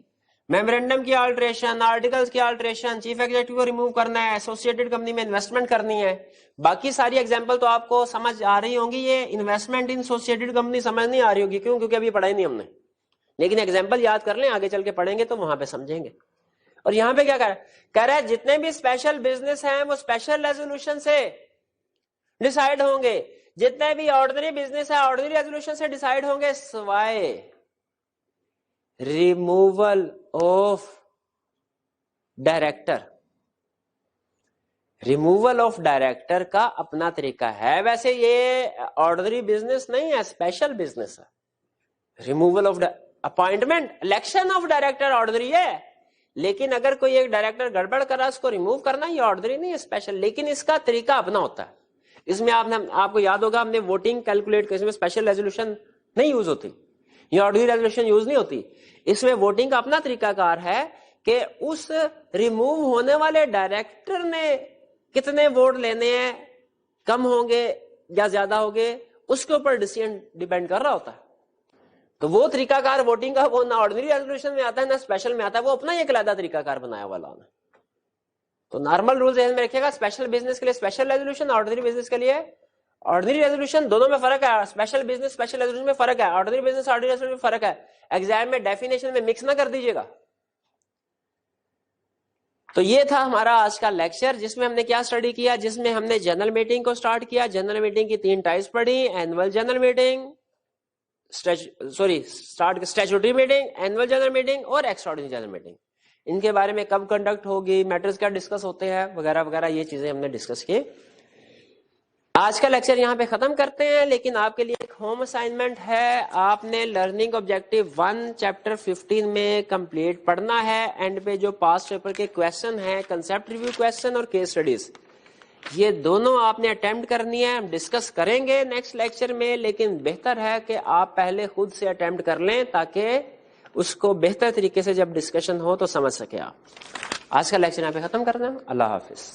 A: میمورینڈم کی آلٹریشن, آرٹیکلز کی آلٹریشن, چیف ایگزیکٹو کو ریموو کرنا ہے, ایسوسیٹڈ کمپنی میں انویسٹمنٹ کرنی ہے. باقی ساری ایگزامپل تو آپ کو سمجھ آ رہی ہوں گی, یہ انویسٹمنٹ ان ایسوسیٹڈ کمپنی سمجھ نہیں آ رہی ہوگی, کیوں, کیونکہ ابھی پڑھائی نہیں ہم نے, لیکن ایگزامپل یاد کر لیں, آگے چل کے پڑھیں گے تو وہاں پہ سمجھیں گے. اور یہاں پہ کیا کہہ رہا ہے جتنے بھی اسپیشل بزنس ہیں وہ اسپیشل ریزولوشن سے ڈیسائیڈ ہوں گے, جتنے بھی آرڈنری بزنس ہے آرڈنری ریزولوشن سے ڈیسائیڈ ہوں گے, سوائے removal of director. Removal of director کا اپنا طریقہ ہے, ویسے یہ آرڈنری بزنس نہیں ہے, اسپیشل بزنس ہے. Removal of appointment, election of director ordinary ہے, لیکن اگر کوئی ایک ڈائریکٹر گڑبڑ کرا اس کو ریموو کرنا یہ آرڈنری نہیں ہے, اسپیشل. لیکن اس کا طریقہ اپنا ہوتا ہے. اس میں آپ کو یاد ہوگا ہم نے ووٹنگ کیلکولیٹ کی, اس میں اسپیشل ریزولوشن نہیں یوز ہوتی, یہ آرڈنری ریزولوشن یوز نہیں ہوتی. اس میں ووٹنگ کا اپنا طریقہ کار ہے کہ اس ریموو ہونے والے ڈائریکٹر نے کتنے ووٹ لینے ہیں, کم ہوں گے یا زیادہ ہوں گے, اس کے اوپر ڈیسیژن ڈیپینڈ کر رہا ہوتا ہے. تو وہ طریقہ کار ووٹنگ کا وہ نہ آرڈنری ریزولوشن میں آتا ہے نہ اسپیشل میں آتا ہے, وہ اپنا ہی ایک علیحدہ طریقہ کار بنایا ہوا لانا. تو نارمل رول ذہن میں رکھیے گا, اسپیشل بزنس کے لیے اسپیشل ریزولوشن, آرڈنری بزنس کے لیے آرڈنری ریزولوشن. دونوں میں فرق ہے, اسپیشل بزنس اسپیشل ریزولوشن میں فرق ہے, آرڈنری بزنس آرڈنری ریزولوشن میں فرق ہے. ایگزام میں ڈیفینیشن میں مکس نہ کر دیجیے گا. تو یہ تھا ہمارا آج کا لیکچر, جس میں ہم نے کیا اسٹڈی کیا, جس میں ہم نے جنرل میٹنگ کو اسٹارٹ کیا. جنرل میٹنگ کی 3 ٹائپس پڑھی, annual general meeting, statutory meeting, annual general meeting اور ایکسٹرا آرڈنری جنرل میٹنگ. ان کے بارے میں کب کنڈکٹ ہوگی, میٹرز کیا ڈسکس ہوتے ہیں وغیرہ وغیرہ, یہ چیزیں ہم نے ڈسکس کی. آج کا لیکچر یہاں پہ ختم کرتے ہیں، لیکن آپ کے لیے ایک ہوم اسائنمنٹ ہے. آپ نے لرننگ آبجیکٹیو 1 چیپٹر 15 میں کمپلیٹ پڑھنا ہے. اینڈ پہ جو پاس پیپر کے کویشچن ہیں، کنسیپٹ ریویو کویشچن اور کیس اسٹڈیز، یہ دونوں آپ نے اٹیمپٹ کرنی ہے. ہم ڈسکس کریں گے نیکسٹ لیکچر میں، لیکن بہتر ہے کہ آپ پہلے خود سے اٹیمپٹ کر لیں تاکہ اس کو بہتر طریقے سے جب ڈسکشن ہو تو سمجھ سکے آپ. آج کا لیکچر یہاں پہ ختم کرنا ہے. اللہ حافظ.